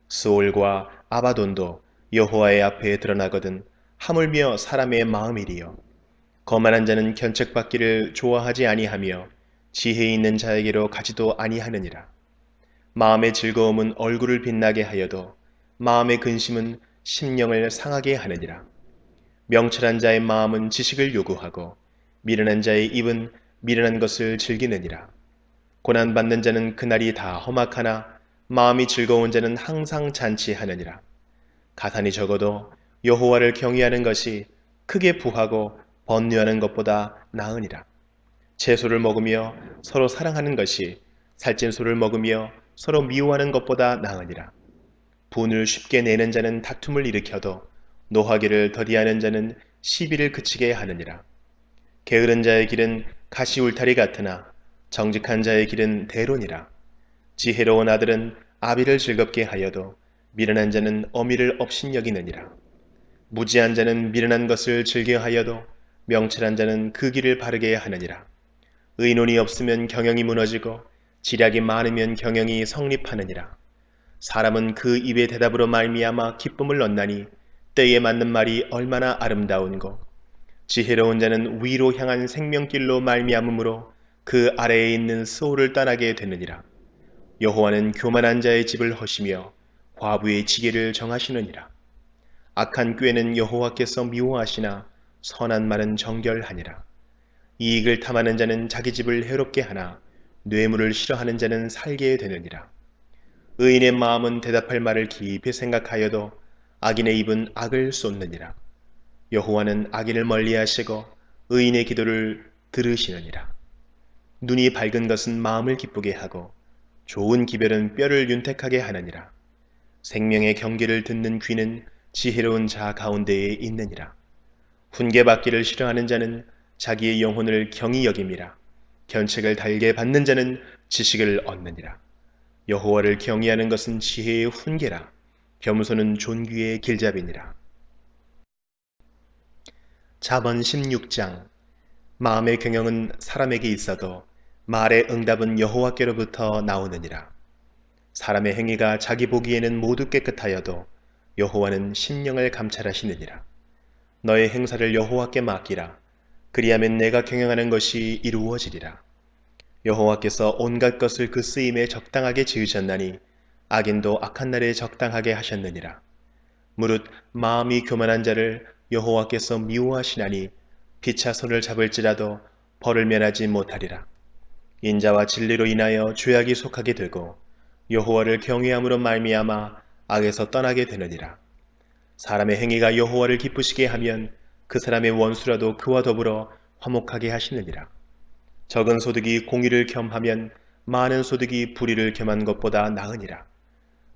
스올과 아바돈도 여호와의 앞에 드러나거든 하물며 사람의 마음이리요. 거만한 자는 견책받기를 좋아하지 아니하며 지혜 있는 자에게로 가지도 아니하느니라. 마음의 즐거움은 얼굴을 빛나게 하여도 마음의 근심은 심령을 상하게 하느니라. 명철한 자의 마음은 지식을 요구하고 미련한 자의 입은 미련한 것을 즐기느니라. 고난받는 자는 그날이 다 험악하나 마음이 즐거운 자는 항상 잔치하느니라. 가산이 적어도 여호와를 경외하는 것이 크게 부하고 번뇌하는 것보다 나으니라. 채소를 먹으며 서로 사랑하는 것이 살찐 소를 먹으며 서로 미워하는 것보다 나으니라. 분을 쉽게 내는 자는 다툼을 일으켜도 노하기를 더디하는 자는 시비를 그치게 하느니라. 게으른 자의 길은 가시 울타리 같으나 정직한 자의 길은 대론이라. 지혜로운 아들은 아비를 즐겁게 하여도 미련한 자는 어미를 업신여기느니라. 무지한 자는 미련한 것을 즐겨하여도 명철한 자는 그 길을 바르게 하느니라. 의논이 없으면 경영이 무너지고 지략이 많으면 경영이 성립하느니라. 사람은 그 입의 대답으로 말미암아 기쁨을 얻나니 때에 맞는 말이 얼마나 아름다운고. 지혜로운 자는 위로 향한 생명길로 말미암으므로 그 아래에 있는 스올을 떠나게 되느니라. 여호와는 교만한 자의 집을 허시며 과부의 지게를 정하시느니라. 악한 꾀는 여호와께서 미워하시나 선한 말은 정결하니라. 이익을 탐하는 자는 자기 집을 해롭게 하나 뇌물을 싫어하는 자는 살게 되느니라. 의인의 마음은 대답할 말을 깊이 생각하여도 악인의 입은 악을 쏟느니라. 여호와는 악인을 멀리하시고 의인의 기도를 들으시느니라. 눈이 밝은 것은 마음을 기쁘게 하고 좋은 기별은 뼈를 윤택하게 하느니라. 생명의 경계를 듣는 귀는 지혜로운 자 가운데에 있느니라. 훈계받기를 싫어하는 자는 자기의 영혼을 경히 여김이라. 견책을 달게 받는 자는 지식을 얻느니라. 여호와를 경외하는 것은 지혜의 훈계라. 겸손은 존귀의 길잡이니라. 잠언 16장. 마음의 경영은 사람에게 있어도 말의 응답은 여호와께로부터 나오느니라. 사람의 행위가 자기 보기에는 모두 깨끗하여도 여호와는 심령을 감찰하시느니라. 너의 행사를 여호와께 맡기라. 그리하면 내가 경영하는 것이 이루어지리라. 여호와께서 온갖 것을 그 쓰임에 적당하게 지으셨나니 악인도 악한 날에 적당하게 하셨느니라. 무릇 마음이 교만한 자를 여호와께서 미워하시나니 피차 손을 잡을지라도 벌을 면하지 못하리라. 인자와 진리로 인하여 죄악이 속하게 되고 여호와를 경외함으로 말미암아 악에서 떠나게 되느니라. 사람의 행위가 여호와를 기쁘시게 하면 그 사람의 원수라도 그와 더불어 화목하게 하시느니라. 적은 소득이 공의를 겸하면 많은 소득이 불의를 겸한 것보다 나으니라.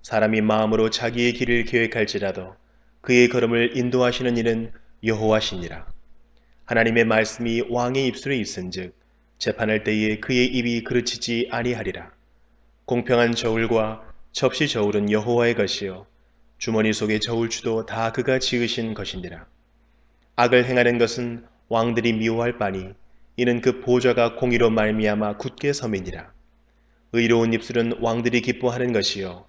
사람이 마음으로 자기의 길을 계획할지라도 그의 걸음을 인도하시는 이는 여호와시니라. 하나님의 말씀이 왕의 입술에 있은즉 재판할 때에 그의 입이 그르치지 아니하리라. 공평한 저울과 접시 저울은 여호와의 것이요 주머니 속의 저울추도 다 그가 지으신 것이니라. 악을 행하는 것은 왕들이 미워할 바니 이는 그 보좌가 공의로 말미암아 굳게 섬이니라. 의로운 입술은 왕들이 기뻐하는 것이요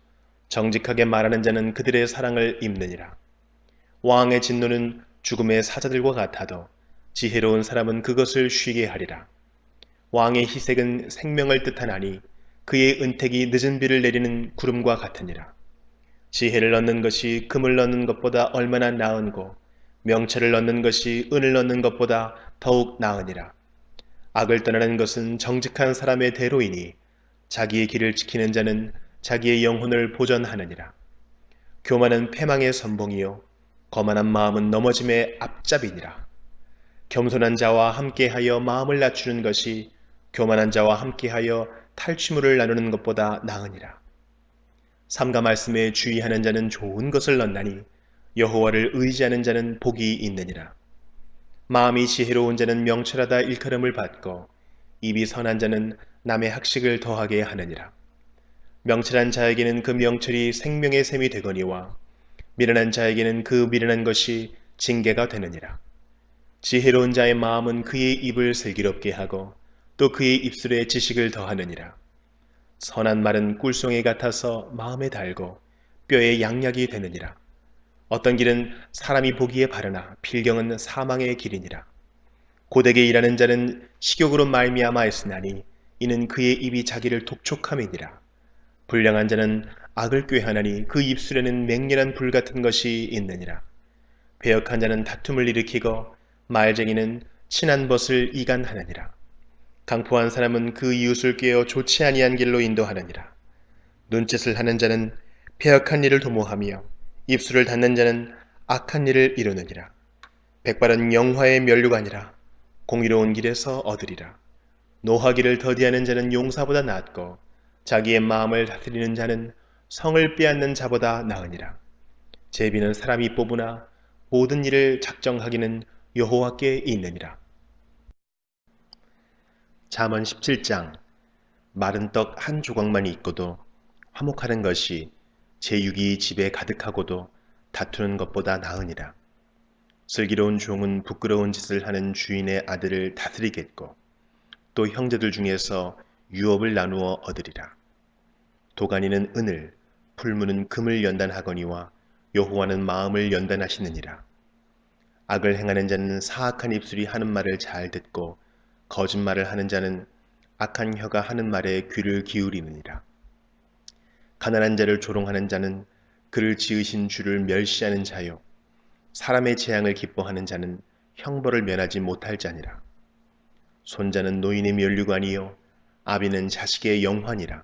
정직하게 말하는 자는 그들의 사랑을 입느니라. 왕의 진노는 죽음의 사자들과 같아도 지혜로운 사람은 그것을 쉬게 하리라. 왕의 희색은 생명을 뜻하나니 그의 은택이 늦은 비를 내리는 구름과 같으니라. 지혜를 얻는 것이 금을 얻는 것보다 얼마나 나은고 명철을 얻는 것이 은을 얻는 것보다 더욱 나으니라. 악을 떠나는 것은 정직한 사람의 대로이니 자기의 길을 지키는 자는 자기의 영혼을 보전하느니라. 교만은 패망의 선봉이요 거만한 마음은 넘어짐의 앞잡이니라. 겸손한 자와 함께하여 마음을 낮추는 것이 교만한 자와 함께하여 탈취물을 나누는 것보다 나으니라. 삼가 말씀에 주의하는 자는 좋은 것을 얻나니 여호와를 의지하는 자는 복이 있느니라. 마음이 지혜로운 자는 명철하다 일컬음을 받고 입이 선한 자는 남의 학식을 더하게 하느니라. 명철한 자에게는 그 명철이 생명의 샘이 되거니와 미련한 자에게는 그 미련한 것이 징계가 되느니라. 지혜로운 자의 마음은 그의 입을 슬기롭게 하고 또 그의 입술에 지식을 더하느니라. 선한 말은 꿀송이 같아서 마음에 달고 뼈에 양약이 되느니라. 어떤 길은 사람이 보기에 바르나 필경은 사망의 길이니라. 고되게 일하는 자는 식욕으로 말미암아 있으나니 이는 그의 입이 자기를 독촉함이니라. 불량한 자는 악을 꾀하나니 그 입술에는 맹렬한 불 같은 것이 있느니라. 배역한 자는 다툼을 일으키고 말쟁이는 친한 벗을 이간하느니라. 강포한 사람은 그 이웃을 꾀어 좋지 아니한 길로 인도하느니라. 눈짓을 하는 자는 배역한 일을 도모하며 입술을 닫는 자는 악한 일을 이루느니라. 백발은 영화의 면류관이라 공의로운 길에서 얻으리라. 노하기를 더디하는 자는 용사보다 낫고 자기의 마음을 다스리는 자는 성을 빼앗는 자보다 나으니라. 제비는 사람이 뽑으나 모든 일을 작정하기는 여호와께 있느니라. 잠언 17장. 마른 떡 한 조각만 있고도 화목하는 것이 제육이 집에 가득하고도 다투는 것보다 나으니라. 슬기로운 종은 부끄러운 짓을 하는 주인의 아들을 다스리겠고 또 형제들 중에서 유업을 나누어 얻으리라. 도가니는 은을, 풀무는 금을 연단하거니와 여호와는 마음을 연단하시느니라. 악을 행하는 자는 사악한 입술이 하는 말을 잘 듣고 거짓말을 하는 자는 악한 혀가 하는 말에 귀를 기울이느니라. 가난한 자를 조롱하는 자는 그를 지으신 주를 멸시하는 자요 사람의 재앙을 기뻐하는 자는 형벌을 면하지 못할 자니라. 손자는 노인의 면류관이요 아비는 자식의 영환이라.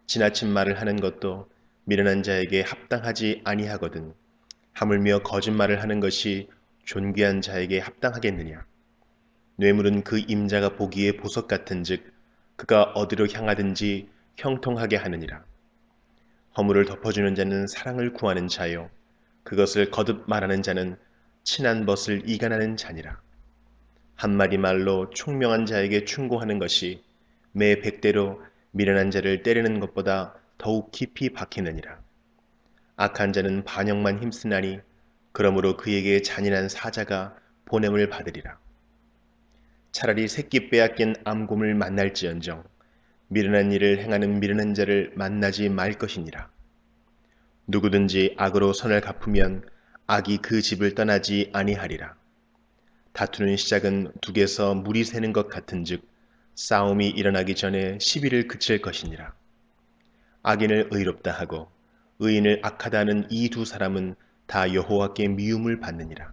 지나친 말을 하는 것도 미련한 자에게 합당하지 아니하거든 하물며 거짓말을 하는 것이 존귀한 자에게 합당하겠느냐. 뇌물은 그 임자가 보기에 보석 같은즉 그가 어디로 향하든지 형통하게 하느니라. 허물을 덮어주는 자는 사랑을 구하는 자요 그것을 거듭 말하는 자는 친한 벗을 이간하는 자니라. 한마디 말로 총명한 자에게 충고하는 것이 매 100대로 미련한 자를 때리는 것보다 더욱 깊이 박히느니라. 악한 자는 반역만 힘쓰나니 그러므로 그에게 잔인한 사자가 보냄을 받으리라. 차라리 새끼 빼앗긴 암곰을 만날지언정 미련한 일을 행하는 미련한 자를 만나지 말 것이니라. 누구든지 악으로 선을 갚으면 악이 그 집을 떠나지 아니하리라. 다투는 시작은 둑에서 물이 새는 것 같은즉 싸움이 일어나기 전에 시비를 그칠 것이니라. 악인을 의롭다 하고 의인을 악하다 하는 이 두 사람은 다 여호와께 미움을 받느니라.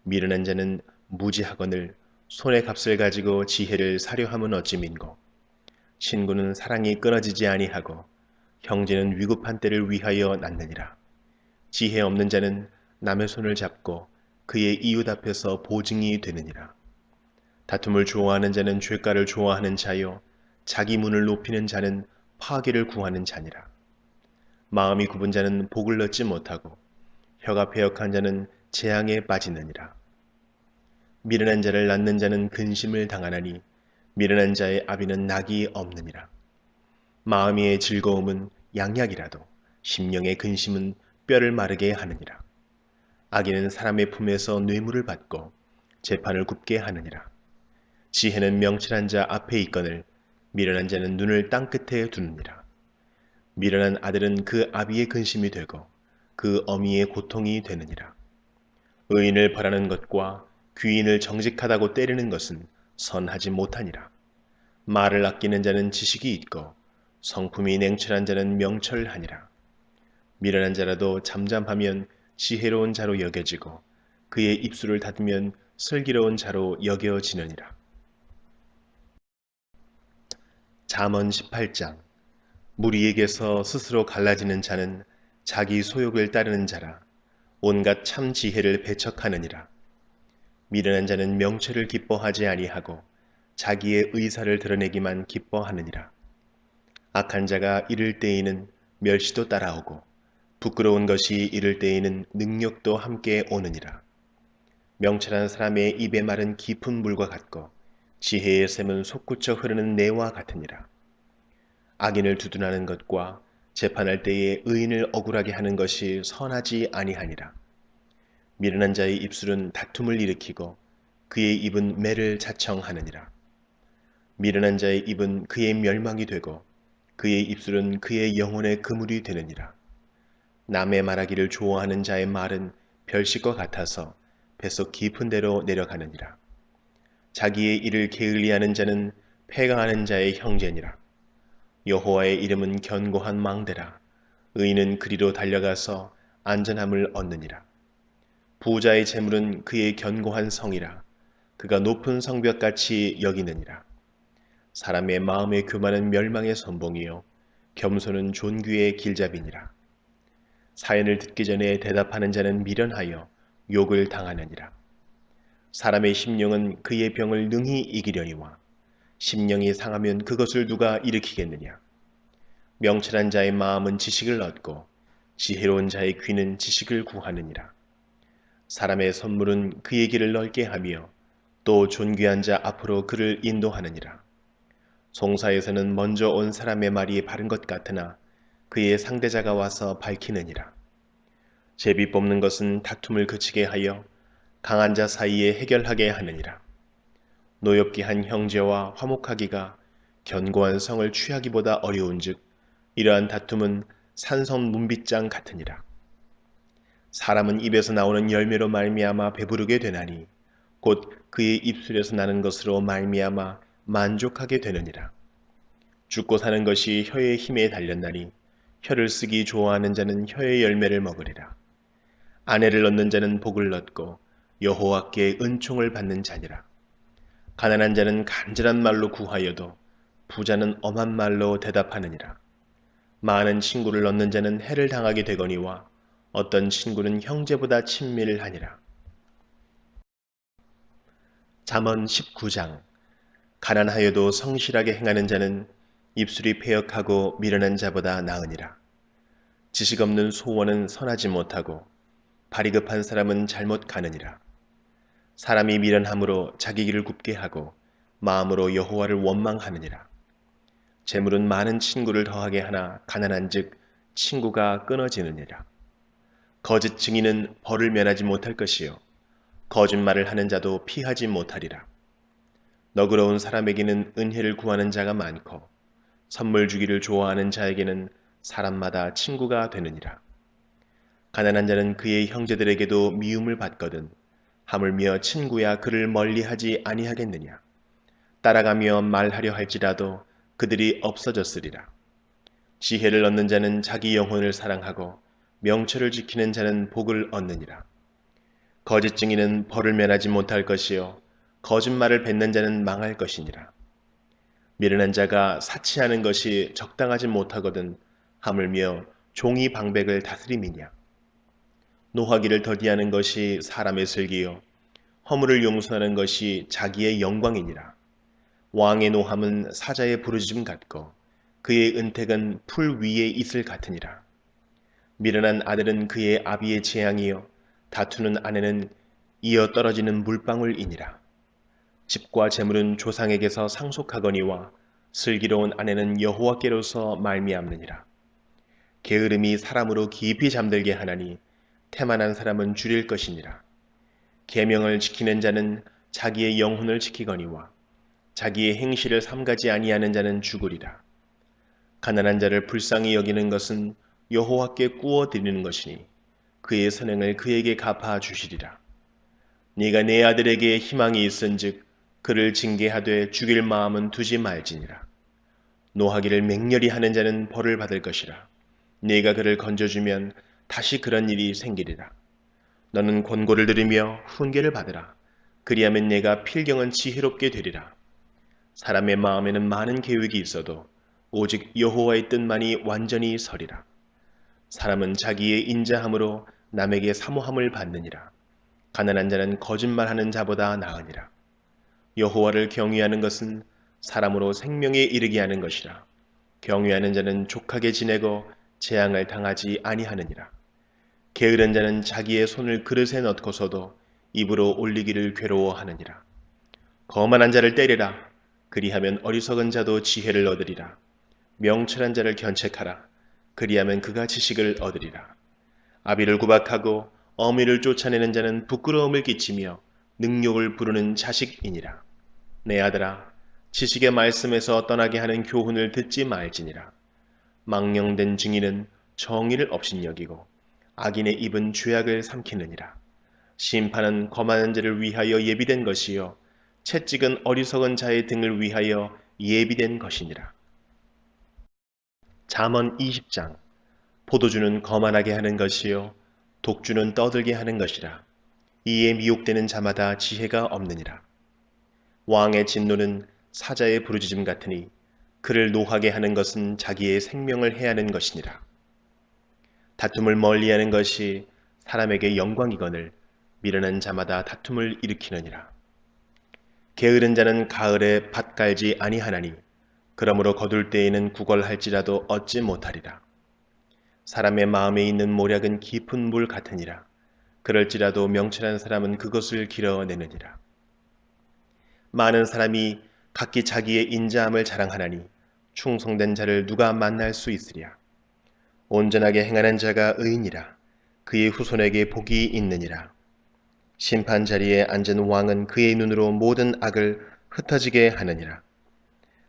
미련한 자는 무지하거늘 손의 값을 가지고 지혜를 사려함은 어찌 민고. 친구는 사랑이 끊어지지 아니하고 형제는 위급한 때를 위하여 낳느니라. 지혜 없는 자는 남의 손을 잡고 그의 이웃 앞에서 보증이 되느니라. 다툼을 좋아하는 자는 죄가를 좋아하는 자요 자기 문을 높이는 자는 파괴를 구하는 자니라. 마음이 굽은 자는 복을 얻지 못하고 혀가 배역한 자는 재앙에 빠지느니라. 미련한 자를 낳는 자는 근심을 당하나니 미련한 자의 아비는 낙이 없느니라. 마음의 즐거움은 양약이라도 심령의 근심은 뼈를 마르게 하느니라. 악인은 사람의 품에서 뇌물을 받고 재판을 굽게 하느니라. 지혜는 명철한 자 앞에 있거늘 미련한 자는 눈을 땅끝에 두느니라. 미련한 아들은 그 아비의 근심이 되고 그 어미의 고통이 되느니라. 의인을 벌하는 것과 귀인을 정직하다고 때리는 것은 선하지 못하니라. 말을 아끼는 자는 지식이 있고 성품이 냉철한 자는 명철하니라. 미련한 자라도 잠잠하면 지혜로운 자로 여겨지고 그의 입술을 닫으면 슬기로운 자로 여겨지느니라. 잠언 18장. 무리에게서 스스로 갈라지는 자는 자기 소욕을 따르는 자라 온갖 참 지혜를 배척하느니라. 미련한 자는 명철을 기뻐하지 아니하고 자기의 의사를 드러내기만 기뻐하느니라. 악한 자가 이를 때에는 멸시도 따라오고 부끄러운 것이 이를 때에는 능력도 함께 오느니라. 명철한 사람의 입의 말은 깊은 물과 같고 지혜의 샘은 솟구쳐 흐르는 내와 같으니라. 악인을 두둔하는 것과 재판할 때에 의인을 억울하게 하는 것이 선하지 아니하니라. 미련한 자의 입술은 다툼을 일으키고 그의 입은 매를 자청하느니라. 미련한 자의 입은 그의 멸망이 되고 그의 입술은 그의 영혼의 그물이 되느니라. 남의 말하기를 좋아하는 자의 말은 별식과 같아서 뱃속 깊은 데로 내려가느니라. 자기의 일을 게을리하는 자는 패강하는 자의 형제니라. 여호와의 이름은 견고한 망대라. 의인은 그리로 달려가서 안전함을 얻느니라. 부자의 재물은 그의 견고한 성이라. 그가 높은 성벽같이 여기느니라. 사람의 마음의 교만은 멸망의 선봉이요 겸손은 존귀의 길잡이니라. 사연을 듣기 전에 대답하는 자는 미련하여 욕을 당하느니라. 사람의 심령은 그의 병을 능히 이기려니와 심령이 상하면 그것을 누가 일으키겠느냐. 명철한 자의 마음은 지식을 얻고 지혜로운 자의 귀는 지식을 구하느니라. 사람의 선물은 그의 길을 넓게 하며 또 존귀한 자 앞으로 그를 인도하느니라. 송사에서는 먼저 온 사람의 말이 바른 것 같으나 그의 상대자가 와서 밝히느니라. 제비 뽑는 것은 다툼을 그치게 하여 강한 자 사이에 해결하게 하느니라. 노엽게 한 형제와 화목하기가 견고한 성을 취하기보다 어려운즉 이러한 다툼은 산성 문빗장 같으니라. 사람은 입에서 나오는 열매로 말미암아 배부르게 되나니 곧 그의 입술에서 나는 것으로 말미암아 만족하게 되느니라. 죽고 사는 것이 혀의 힘에 달렸나니 혀를 쓰기 좋아하는 자는 혀의 열매를 먹으리라. 아내를 얻는 자는 복을 얻고 여호와께 은총을 받는 자니라. 가난한 자는 간절한 말로 구하여도 부자는 엄한 말로 대답하느니라. 많은 친구를 얻는 자는 해를 당하게 되거니와 어떤 친구는 형제보다 친밀하니라. 잠언 19장. 가난하여도 성실하게 행하는 자는 입술이 패역하고 미련한 자보다 나으니라. 지식 없는 소원은 선하지 못하고 발이 급한 사람은 잘못 가느니라. 사람이 미련함으로 자기 길을 굽게 하고 마음으로 여호와를 원망하느니라. 재물은 많은 친구를 더하게 하나 가난한즉 친구가 끊어지느니라. 거짓 증인은 벌을 면하지 못할 것이요 거짓말을 하는 자도 피하지 못하리라. 너그러운 사람에게는 은혜를 구하는 자가 많고 선물 주기를 좋아하는 자에게는 사람마다 친구가 되느니라. 가난한 자는 그의 형제들에게도 미움을 받거든 하물며 친구야 그를 멀리하지 아니하겠느냐. 따라가며 말하려 할지라도 그들이 없어졌으리라. 지혜를 얻는 자는 자기 영혼을 사랑하고 명철을 지키는 자는 복을 얻느니라. 거짓 증인은 벌을 면하지 못할 것이요 거짓말을 뱉는 자는 망할 것이니라. 미련한 자가 사치하는 것이 적당하지 못하거든 하물며 종이 방백을 다스림이냐. 노하기를 더디하는 것이 사람의 슬기요 허물을 용서하는 것이 자기의 영광이니라. 왕의 노함은 사자의 부르짖음 같고 그의 은택은 풀 위에 있을 같으니라. 미련한 아들은 그의 아비의 재앙이요 다투는 아내는 이어 떨어지는 물방울이니라. 집과 재물은 조상에게서 상속하거니와 슬기로운 아내는 여호와께로서 말미암느니라. 게으름이 사람으로 깊이 잠들게 하나니 태만한 사람은 줄일 것이니라. 계명을 지키는 자는 자기의 영혼을 지키거니와 자기의 행실을 삼가지 아니하는 자는 죽으리라. 가난한 자를 불쌍히 여기는 것은 여호와께 꾸어 드리는 것이니 그의 선행을 그에게 갚아 주시리라. 네가 내 아들에게 희망이 있은즉 그를 징계하되 죽일 마음은 두지 말지니라. 노하기를 맹렬히 하는 자는 벌을 받을 것이라. 네가 그를 건져주면 다시 그런 일이 생기리라. 너는 권고를 들으며 훈계를 받으라. 그리하면 내가 필경은 지혜롭게 되리라. 사람의 마음에는 많은 계획이 있어도 오직 여호와의 뜻만이 완전히 서리라. 사람은 자기의 인자함으로 남에게 사모함을 받느니라. 가난한 자는 거짓말하는 자보다 나으니라. 여호와를 경외하는 것은 사람으로 생명에 이르게 하는 것이라. 경외하는 자는 족하게 지내고 재앙을 당하지 아니하느니라. 게으른 자는 자기의 손을 그릇에 넣고서도 입으로 올리기를 괴로워하느니라. 거만한 자를 때리라. 그리하면 어리석은 자도 지혜를 얻으리라. 명철한 자를 견책하라. 그리하면 그가 지식을 얻으리라. 아비를 구박하고 어미를 쫓아내는 자는 부끄러움을 끼치며 능욕을 부르는 자식이니라. 내 아들아, 지식의 말씀에서 떠나게 하는 교훈을 듣지 말지니라. 망령된 증인은 정의를 업신여기고 악인의 입은 죄악을 삼키느니라. 심판은 거만한 자를 위하여 예비된 것이요 채찍은 어리석은 자의 등을 위하여 예비된 것이니라. 잠언 20장. 포도주는 거만하게 하는 것이요 독주는 떠들게 하는 것이라. 이에 미혹되는 자마다 지혜가 없느니라. 왕의 진노는 사자의 부르짖음 같으니 그를 노하게 하는 것은 자기의 생명을 해하는 것이니라. 다툼을 멀리하는 것이 사람에게 영광이거늘 미련한 자마다 다툼을 일으키느니라. 게으른 자는 가을에 밭 갈지 아니하나니 그러므로 거둘 때에는 구걸할지라도 얻지 못하리라. 사람의 마음에 있는 모략은 깊은 물 같으니라. 그럴지라도 명철한 사람은 그것을 길어내느니라. 많은 사람이 각기 자기의 인자함을 자랑하나니 충성된 자를 누가 만날 수 있으랴. 온전하게 행하는 자가 의인이라. 그의 후손에게 복이 있느니라. 심판 자리에 앉은 왕은 그의 눈으로 모든 악을 흩어지게 하느니라.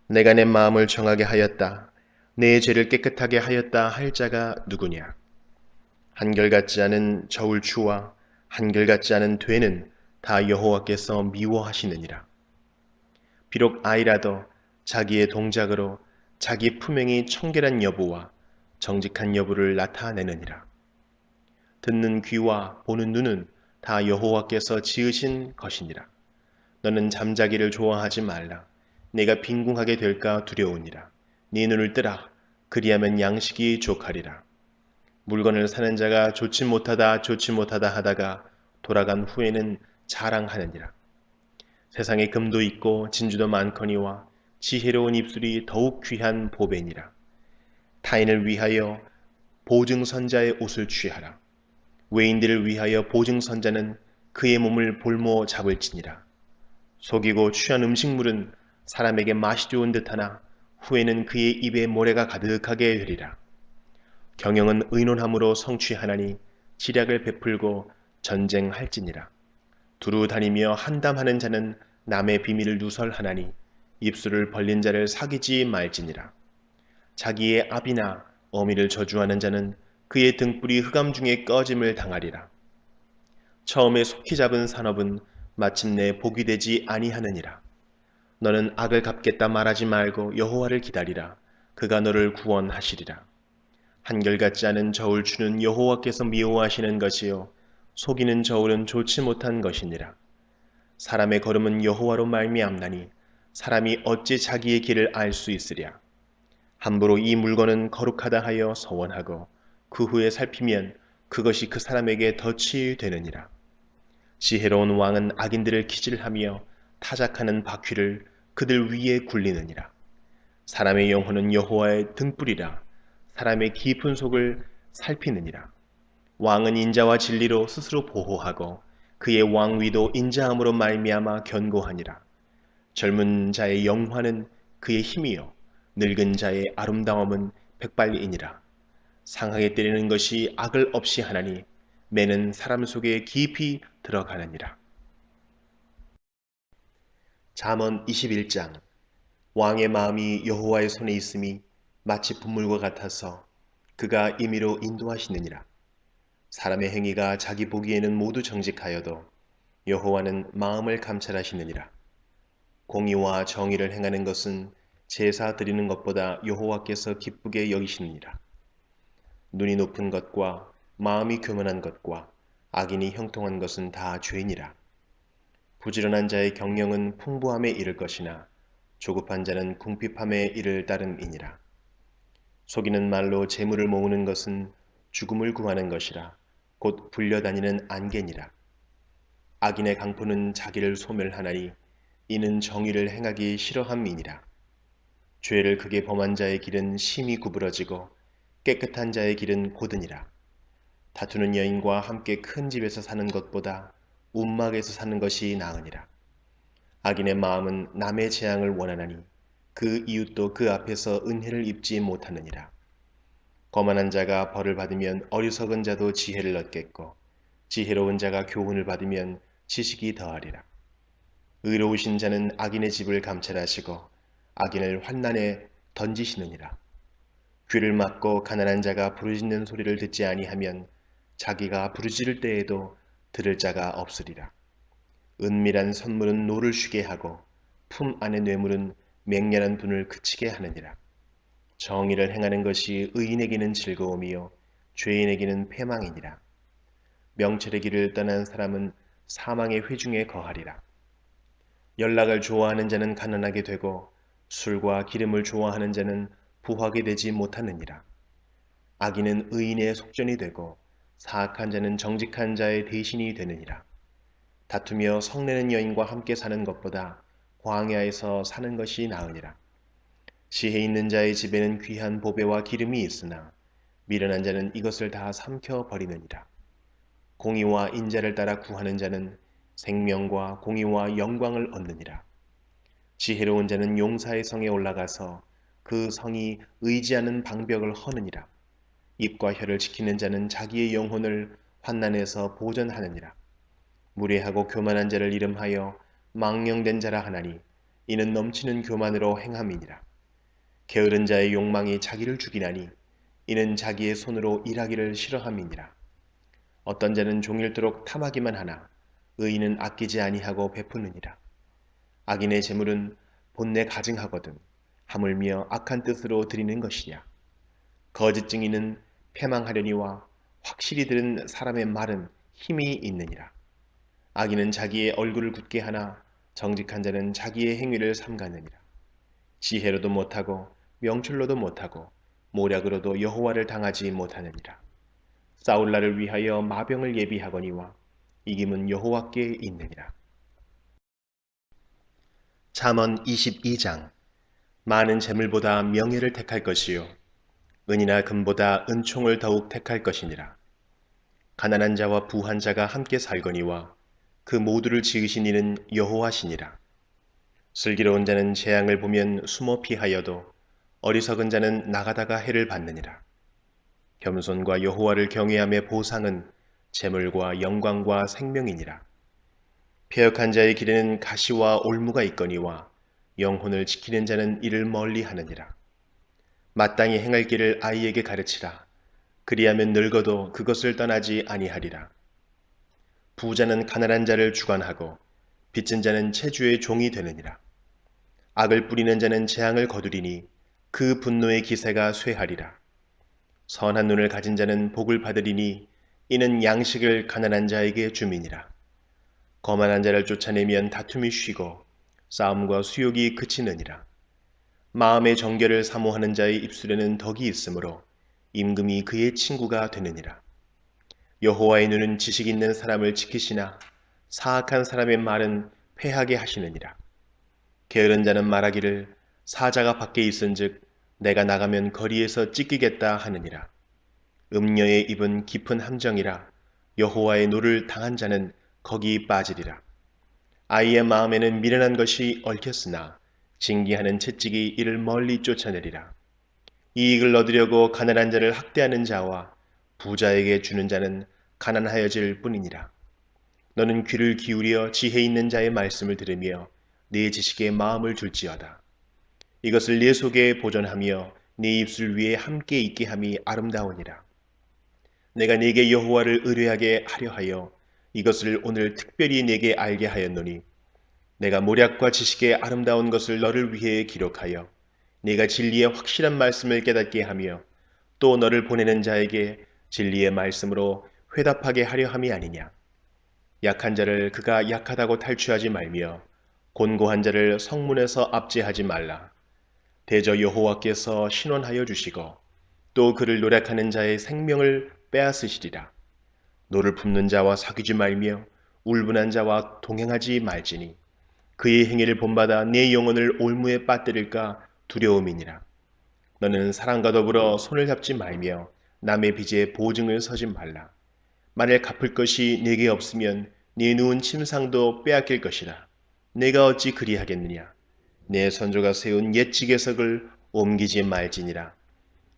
내가 내 마음을 정하게 하였다. 내 죄를 깨끗하게 하였다 할 자가 누구냐. 한결같지 않은 저울추와 한결같지 않은 되는 다 여호와께서 미워하시느니라. 비록 아이라도 자기의 동작으로 자기 품행이 청결한 여부와 정직한 여부를 나타내느니라. 듣는 귀와 보는 눈은 다 여호와께서 지으신 것이니라. 너는 잠자기를 좋아하지 말라. 네가 빈궁하게 될까 두려우니라. 네 눈을 뜨라. 그리하면 양식이 족하리라. 물건을 사는 자가 좋지 못하다 하다가 돌아간 후에는 자랑하느니라. 세상에 금도 있고 진주도 많거니와 지혜로운 입술이 더욱 귀한 보배니라. 타인을 위하여 보증선자의 옷을 취하라. 외인들을 위하여 보증선자는 그의 몸을 볼모 잡을지니라. 속이고 취한 음식물은 사람에게 맛이 좋은 듯하나 후에는 그의 입에 모래가 가득하게 되리라. 경영은 의논함으로 성취하나니 지략을 베풀고 전쟁할지니라. 두루 다니며 한담하는 자는 남의 비밀을 누설하나니 입술을 벌린 자를 사귀지 말지니라. 자기의 아비나 어미를 저주하는 자는 그의 등불이 흑암 중에 꺼짐을 당하리라. 처음에 속히 잡은 산업은 마침내 복이 되지 아니하느니라. 너는 악을 갚겠다 말하지 말고 여호와를 기다리라. 그가 너를 구원하시리라. 한결같지 않은 저울추는 여호와께서 미워하시는 것이요 속이는 저울은 좋지 못한 것이니라. 사람의 걸음은 여호와로 말미암나니 사람이 어찌 자기의 길을 알 수 있으랴. 함부로 이 물건은 거룩하다 하여 서원하고 그 후에 살피면 그것이 그 사람에게 덫이 되느니라. 지혜로운 왕은 악인들을 기질하며 타작하는 바퀴를 그들 위에 굴리느니라. 사람의 영혼은 여호와의 등불이라. 사람의 깊은 속을 살피느니라. 왕은 인자와 진리로 스스로 보호하고 그의 왕위도 인자함으로 말미암아 견고하니라. 젊은 자의 영화는 그의 힘이요 늙은 자의 아름다움은 백발이니라. 상하게 때리는 것이 악을 없이 하나니 매는 사람 속에 깊이 들어가느니라. 잠언 21장. 왕의 마음이 여호와의 손에 있음이 마치 분물과 같아서 그가 임의로 인도하시느니라. 사람의 행위가 자기 보기에는 모두 정직하여도 여호와는 마음을 감찰하시느니라. 공의와 정의를 행하는 것은 제사 드리는 것보다 여호와께서 기쁘게 여기시느니라. 눈이 높은 것과 마음이 교만한 것과 악인이 형통한 것은 다 죄니라. 부지런한 자의 경영은 풍부함에 이를 것이나 조급한 자는 궁핍함에 이를 따름이니라. 속이는 말로 재물을 모으는 것은 죽음을 구하는 것이라 곧 불려다니는 안개니라. 악인의 강포는 자기를 소멸하나니 이는 정의를 행하기 싫어함이니라. 죄를 크게 범한 자의 길은 심히 구부러지고 깨끗한 자의 길은 고드니라. 다투는 여인과 함께 큰 집에서 사는 것보다 움막에서 사는 것이 나으니라. 악인의 마음은 남의 재앙을 원하나니 그 이웃도 그 앞에서 은혜를 입지 못하느니라. 거만한 자가 벌을 받으면 어리석은 자도 지혜를 얻겠고 지혜로운 자가 교훈을 받으면 지식이 더하리라. 의로우신 자는 악인의 집을 감찰하시고 악인을 환난에 던지시느니라. 귀를 막고 가난한 자가 부르짖는 소리를 듣지 아니하면 자기가 부르짖을 때에도 들을 자가 없으리라. 은밀한 선물은 노를 쉬게 하고 품 안의 뇌물은 맹렬한 분을 그치게 하느니라. 정의를 행하는 것이 의인에게는 즐거움이요 죄인에게는 패망이니라. 명철의 길을 떠난 사람은 사망의 회중에 거하리라. 연락을 좋아하는 자는 가난하게 되고 술과 기름을 좋아하는 자는 부하게 되지 못하느니라. 악인은 의인의 속전이 되고 사악한 자는 정직한 자의 대신이 되느니라. 다투며 성내는 여인과 함께 사는 것보다 광야에서 사는 것이 나으니라. 지혜 있는 자의 집에는 귀한 보배와 기름이 있으나 미련한 자는 이것을 다 삼켜 버리느니라. 공의와 인자를 따라 구하는 자는 생명과 공의와 영광을 얻느니라. 지혜로운 자는 용사의 성에 올라가서 그 성이 의지하는 방벽을 허느니라. 입과 혀를 지키는 자는 자기의 영혼을 환난에서 보전하느니라. 무례하고 교만한 자를 이름하여 망령된 자라 하나니 이는 넘치는 교만으로 행함이니라. 게으른 자의 욕망이 자기를 죽이나니 이는 자기의 손으로 일하기를 싫어함이니라. 어떤 자는 종일토록 탐하기만 하나 의인은 아끼지 아니하고 베푸느니라. 악인의 재물은 본래 가증하거든 하물며 악한 뜻으로 드리는 것이냐. 거짓 증인은 패망하려니와 확실히 들은 사람의 말은 힘이 있느니라. 악인은 자기의 얼굴을 굳게 하나 정직한 자는 자기의 행위를 삼가느니라. 지혜로도 못하고 명철로도 못하고 모략으로도 여호와를 당하지 못하느니라. 싸울 날을 위하여 마병을 예비하거니와 이김은 여호와께 있느니라. 잠언 22장. 많은 재물보다 명예를 택할 것이요 은이나 금보다 은총을 더욱 택할 것이니라. 가난한 자와 부한 자가 함께 살거니와 그 모두를 지으신 이는 여호와시니라. 슬기로운 자는 재앙을 보면 숨어 피하여도 어리석은 자는 나가다가 해를 받느니라. 겸손과 여호와를 경외함의 보상은 재물과 영광과 생명이니라. 패역한 자의 길에는 가시와 올무가 있거니와 영혼을 지키는 자는 이를 멀리 하느니라. 마땅히 행할 길을 아이에게 가르치라. 그리하면 늙어도 그것을 떠나지 아니하리라. 부자는 가난한 자를 주관하고 빚진 자는 체주의 종이 되느니라. 악을 뿌리는 자는 재앙을 거두리니 그 분노의 기세가 쇠하리라. 선한 눈을 가진 자는 복을 받으리니 이는 양식을 가난한 자에게 줌이니라. 거만한 자를 쫓아내면 다툼이 쉬고 싸움과 수욕이 그치느니라. 마음의 정결을 사모하는 자의 입술에는 덕이 있으므로 임금이 그의 친구가 되느니라. 여호와의 눈은 지식 있는 사람을 지키시나 사악한 사람의 말은 패하게 하시느니라. 게으른 자는 말하기를 사자가 밖에 있은즉 내가 나가면 거리에서 찢기겠다 하느니라. 음녀의 입은 깊은 함정이라 여호와의 노를 당한 자는 거기 빠지리라. 아이의 마음에는 미련한 것이 얽혔으나 징계하는 채찍이 이를 멀리 쫓아내리라. 이익을 얻으려고 가난한 자를 학대하는 자와 부자에게 주는 자는 가난하여질 뿐이니라. 너는 귀를 기울여 지혜 있는 자의 말씀을 들으며 내 지식에 마음을 줄지어다. 이것을 내 속에 보존하며 내 입술 위에 함께 있게 함이 아름다우니라. 내가 네게 여호와를 의뢰하게 하려 하여 이것을 오늘 특별히 네게 알게 하였노니 내가 모략과 지식의 아름다운 것을 너를 위해 기록하여 네가 진리의 확실한 말씀을 깨닫게 하며 또 너를 보내는 자에게 진리의 말씀으로 회답하게 하려 함이 아니냐. 약한 자를 그가 약하다고 탈취하지 말며 곤고한 자를 성문에서 압제하지 말라. 대저 여호와께서 신원하여 주시고 또 그를 노력하는 자의 생명을 빼앗으시리라. 노를 품는 자와 사귀지 말며 울분한 자와 동행하지 말지니 그의 행위를 본받아 내 영혼을 올무에 빠뜨릴까 두려움이니라. 너는 사랑과 더불어 손을 잡지 말며 남의 빚에 보증을 서지 말라. 만일 갚을 것이 네게 없으면 네 누운 침상도 빼앗길 것이라. 내가 어찌 그리하겠느냐. 내 선조가 세운 옛 지계석을 옮기지 말지니라.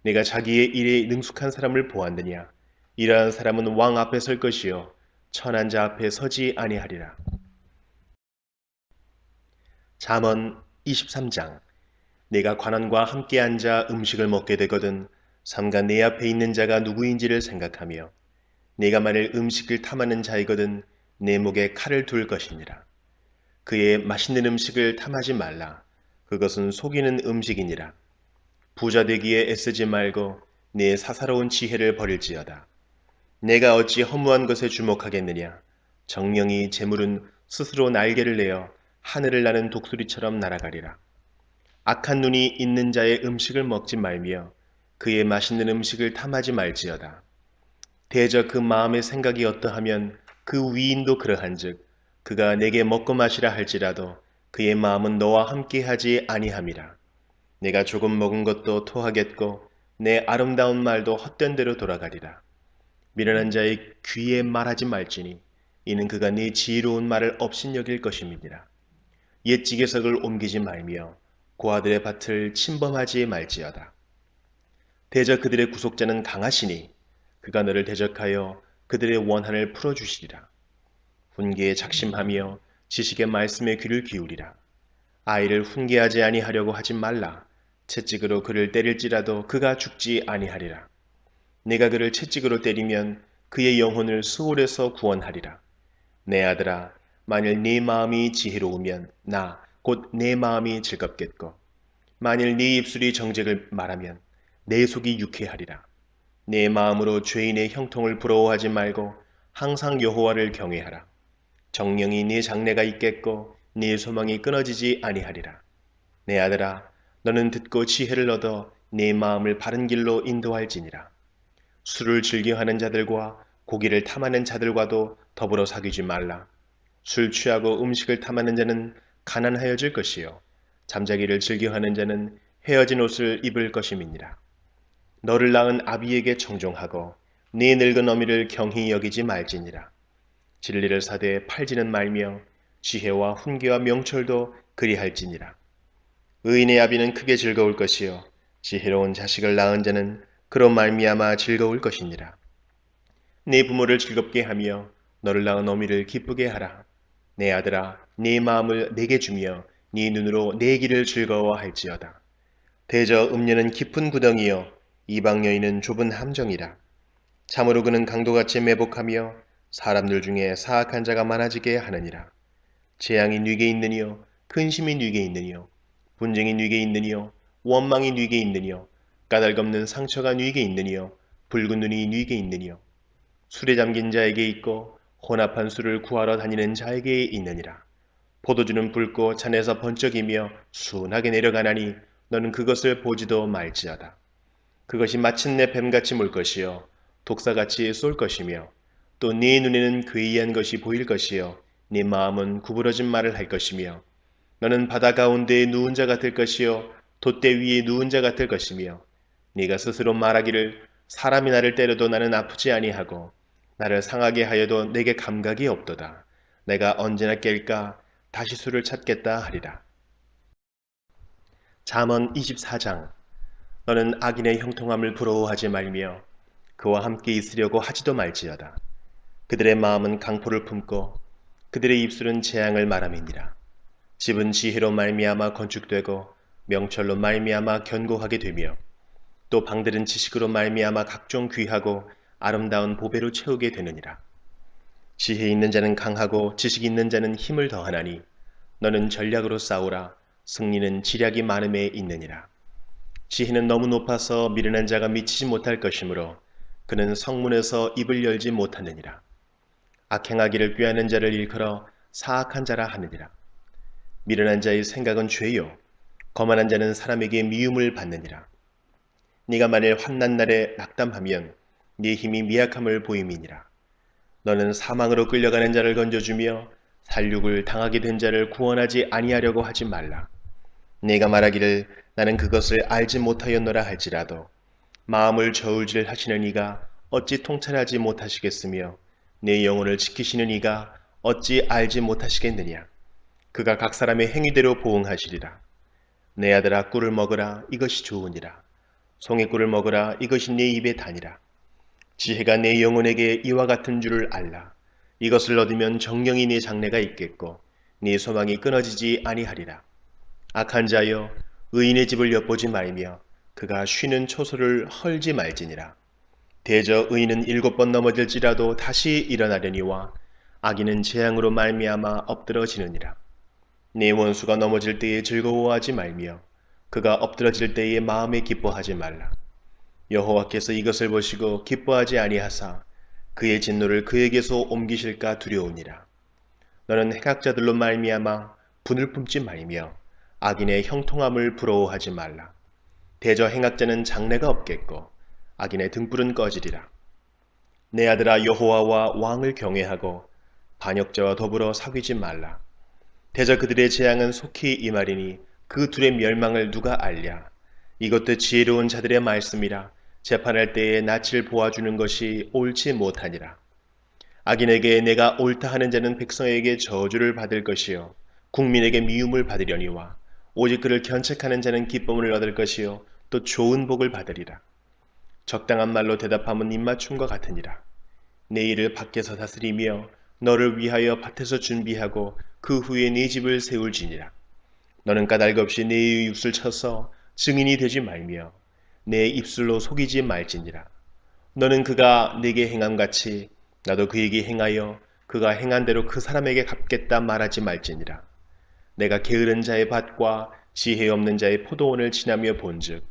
내가 자기의 일에 능숙한 사람을 보았느냐. 이러한 사람은 왕 앞에 설 것이요 천한 자 앞에 서지 아니하리라. 잠언 23장. 내가 관원과 함께 앉아 음식을 먹게 되거든 삼가 내 앞에 있는 자가 누구인지를 생각하며 내가 만일 음식을 탐하는 자이거든 내 목에 칼을 둘 것이니라. 그의 맛있는 음식을 탐하지 말라. 그것은 속이는 음식이니라. 부자 되기에 애쓰지 말고 내 사사로운 지혜를 버릴지어다. 내가 어찌 허무한 것에 주목하겠느냐. 정령이 재물은 스스로 날개를 내어 하늘을 나는 독수리처럼 날아가리라. 악한 눈이 있는 자의 음식을 먹지 말며 그의 맛있는 음식을 탐하지 말지어다. 대저 그 마음의 생각이 어떠하면 그 위인도 그러한즉 그가 내게 먹고 마시라 할지라도 그의 마음은 너와 함께하지 아니함이라. 내가 조금 먹은 것도 토하겠고 내 아름다운 말도 헛된 대로 돌아가리라. 미련한 자의 귀에 말하지 말지니 이는 그가 네 지혜로운 말을 업신여길 것임이니라. 옛 지계석을 옮기지 말며 고아들의 밭을 침범하지 말지어다. 대저 그들의 구속자는 강하시니 그가 너를 대적하여 그들의 원한을 풀어주시리라. 훈계에 작심하며 지식의 말씀에 귀를 기울이라. 아이를 훈계하지 아니하려고 하지 말라. 채찍으로 그를 때릴지라도 그가 죽지 아니하리라. 내가 그를 채찍으로 때리면 그의 영혼을 수월에서 구원하리라. 내 아들아, 만일 네 마음이 지혜로우면 나 곧 내 마음이 즐겁겠고 만일 네 입술이 정직을 말하면 내 속이 유쾌하리라. 내 마음으로 죄인의 형통을 부러워하지 말고 항상 여호와를 경외하라. 정령이 네 장래가 있겠고 네 소망이 끊어지지 아니하리라. 내 아들아, 너는 듣고 지혜를 얻어 네 마음을 바른 길로 인도할지니라. 술을 즐겨하는 자들과 고기를 탐하는 자들과도 더불어 사귀지 말라. 술 취하고 음식을 탐하는 자는 가난하여질 것이요 잠자기를 즐겨하는 자는 헤어진 옷을 입을 것임이니라. 너를 낳은 아비에게 청종하고 네 늙은 어미를 경히 여기지 말지니라. 진리를 사되 팔지는 말며 지혜와 훈계와 명철도 그리할지니라. 의인의 아비는 크게 즐거울 것이요 지혜로운 자식을 낳은 자는 그로 말미암아 즐거울 것이니라. 네 부모를 즐겁게 하며 너를 낳은 어미를 기쁘게 하라. 내 아들아, 네 마음을 내게 주며 네 눈으로 내 길을 즐거워할지어다. 대저 음녀는 깊은 구덩이요 이방 여인은 좁은 함정이라. 참으로 그는 강도같이 매복하며 사람들 중에 사악한 자가 많아지게 하느니라. 재앙이 네게 있느니요 근심이 네게 있느니요 분쟁이 네게 있느니요 원망이 네게 있느니요 까닭없는 상처가 네게 있느니요 붉은 눈이 네게 있느니요 술에 잠긴 자에게 있고 혼합한 술을 구하러 다니는 자에게 있느니라. 포도주는 붉고 잔에서 번쩍이며 순하게 내려가나니 너는 그것을 보지도 말지어다. 그것이 마침내 뱀같이 물 것이요 독사같이 쏠 것이며 또 네 눈에는 괴이한 것이 보일 것이요 네 마음은 구부러진 말을 할 것이며 너는 바다 가운데에 누운 자 같을 것이요 돛대 위에 누운 자 같을 것이며 네가 스스로 말하기를 사람이 나를 때려도 나는 아프지 아니하고 나를 상하게 하여도 내게 감각이 없도다. 내가 언제나 깰까 다시 술을 찾겠다 하리라. 잠언 24장. 너는 악인의 형통함을 부러워하지 말며 그와 함께 있으려고 하지도 말지어다. 그들의 마음은 강포를 품고 그들의 입술은 재앙을 말함이니라. 집은 지혜로 말미암아 건축되고 명철로 말미암아 견고하게 되며 또 방들은 지식으로 말미암아 각종 귀하고 아름다운 보배로 채우게 되느니라. 지혜 있는 자는 강하고 지식 있는 자는 힘을 더하나니 너는 전략으로 싸우라. 승리는 지략이 많음에 있느니라. 지혜는 너무 높아서 미련한 자가 미치지 못할 것이므로 그는 성문에서 입을 열지 못하느니라. 악행하기를 꾀하는 자를 일컬어 사악한 자라 하느니라. 미련한 자의 생각은 죄요 거만한 자는 사람에게 미움을 받느니라. 네가 만일 환난 날에 낙담하면 네 힘이 미약함을 보임이니라. 너는 사망으로 끌려가는 자를 건져주며 살육을 당하게 된 자를 구원하지 아니하려고 하지 말라. 네가 말하기를 나는 그것을 알지 못하였노라 할지라도 마음을 저울질 하시는 이가 어찌 통찰하지 못하시겠으며 내 영혼을 지키시는 이가 어찌 알지 못하시겠느냐. 그가 각 사람의 행위대로 보응하시리라. 내 아들아 꿀을 먹으라. 이것이 좋으니라. 송이꿀을 먹으라. 이것이 네 입에 다니라. 지혜가 내 영혼에게 이와 같은 줄을 알라. 이것을 얻으면 정령이 네 장래가 있겠고 네 소망이 끊어지지 아니하리라. 악한 자여 의인의 집을 엿보지 말며 그가 쉬는 초소를 헐지 말지니라. 대저 의인은 7번 넘어질지라도 다시 일어나려니와 악인은 재앙으로 말미암아 엎드러지느니라. 네 원수가 넘어질 때에 즐거워하지 말며 그가 엎드러질 때에 마음에 기뻐하지 말라. 여호와께서 이것을 보시고 기뻐하지 아니하사 그의 진노를 그에게서 옮기실까 두려우니라. 너는 행악자들로 말미암아 분을 품지 말며 악인의 형통함을 부러워하지 말라. 대저 행악자는 장래가 없겠고 악인의 등불은 꺼지리라. 내 아들아 여호와와 왕을 경외하고 반역자와 더불어 사귀지 말라. 대저 그들의 재앙은 속히 임하리니 그 둘의 멸망을 누가 알랴. 이것도 지혜로운 자들의 말씀이라. 재판할 때에 낯을 보아주는 것이 옳지 못하니라. 악인에게 내가 옳다 하는 자는 백성에게 저주를 받을 것이요 국민에게 미움을 받으려니와 오직 그를 견책하는 자는 기쁨을 얻을 것이요 또 좋은 복을 받으리라. 적당한 말로 대답함은 입맞춤과 같으니라. 내 일을 밖에서 다스리며 너를 위하여 밭에서 준비하고 그 후에 네 집을 세울지니라. 너는 까닭없이 내 입술 쳐서 증인이 되지 말며 내 입술로 속이지 말지니라. 너는 그가 내게 행함같이 나도 그에게 행하여 그가 행한 대로 그 사람에게 갚겠다 말하지 말지니라. 내가 게으른 자의 밭과 지혜 없는 자의 포도원을 지나며 본즉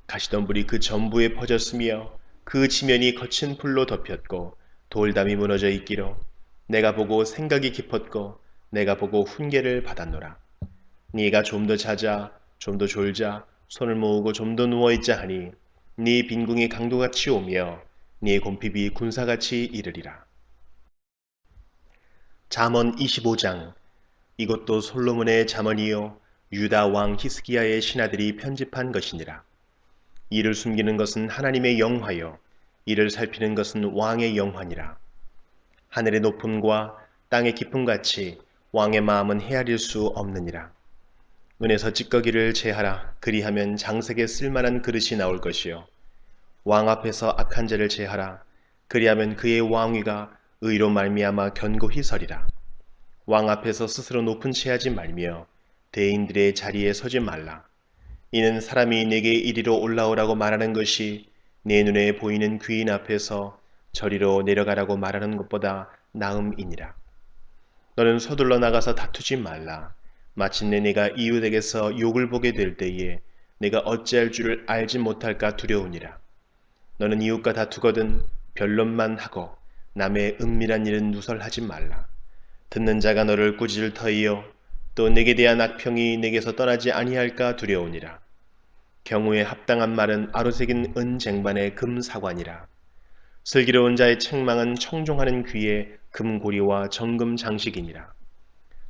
가시덤불이 그 전부에 퍼졌으며 그 지면이 거친 풀로 덮였고 돌담이 무너져 있기로 내가 보고 생각이 깊었고 내가 보고 훈계를 받았노라. 네가 좀 더 자자 좀 더 졸자 손을 모으고 좀 더 누워있자 하니 네 빈궁이 강도같이 오며 네 곰핍이 군사같이 이르리라. 잠언 25장. 이것도 솔로몬의 잠언이요 유다 왕 히스기야의 신하들이 편집한 것이니라. 이를 숨기는 것은 하나님의 영화요 이를 살피는 것은 왕의 영화니라. 하늘의 높음과 땅의 깊음같이 왕의 마음은 헤아릴 수 없느니라. 은에서 찌꺼기를 제하라. 그리하면 장색에 쓸만한 그릇이 나올 것이요 왕 앞에서 악한 자를 제하라. 그리하면 그의 왕위가 의로 말미암아 견고히 서리라. 왕 앞에서 스스로 높은 체하지 말며 대인들의 자리에 서지 말라. 이는 사람이 내게 이리로 올라오라고 말하는 것이 내 눈에 보이는 귀인 앞에서 저리로 내려가라고 말하는 것보다 나음이니라. 너는 서둘러 나가서 다투지 말라. 마침내 내가 이웃에게서 욕을 보게 될 때에 내가 어찌할 줄을 알지 못할까 두려우니라. 너는 이웃과 다투거든 변론만 하고 남의 은밀한 일은 누설하지 말라. 듣는 자가 너를 꾸짖을 터이요 또 내게 대한 악평이 내게서 떠나지 아니할까 두려우니라. 경우에 합당한 말은 아로새긴 은 쟁반의 금 사관이라. 슬기로운 자의 책망은 청종하는 귀에 금고리와 정금 장식이니라.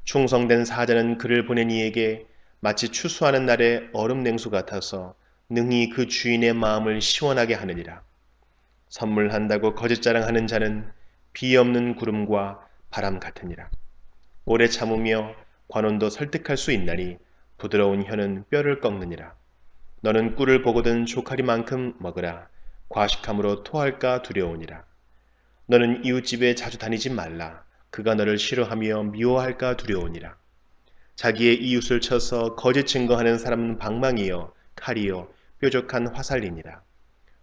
충성된 사자는 그를 보낸 이에게 마치 추수하는 날의 얼음 냉수 같아서 능히 그 주인의 마음을 시원하게 하느니라. 선물한다고 거짓 자랑하는 자는 비 없는 구름과 바람 같으니라. 오래 참으며 관원도 설득할 수 있나니 부드러운 혀는 뼈를 꺾느니라. 너는 꿀을 보거든 조카리만큼 먹으라. 과식함으로 토할까 두려우니라. 너는 이웃집에 자주 다니지 말라. 그가 너를 싫어하며 미워할까 두려우니라. 자기의 이웃을 쳐서 거짓 증거하는 사람은 방망이요 칼이요 뾰족한 화살이니라.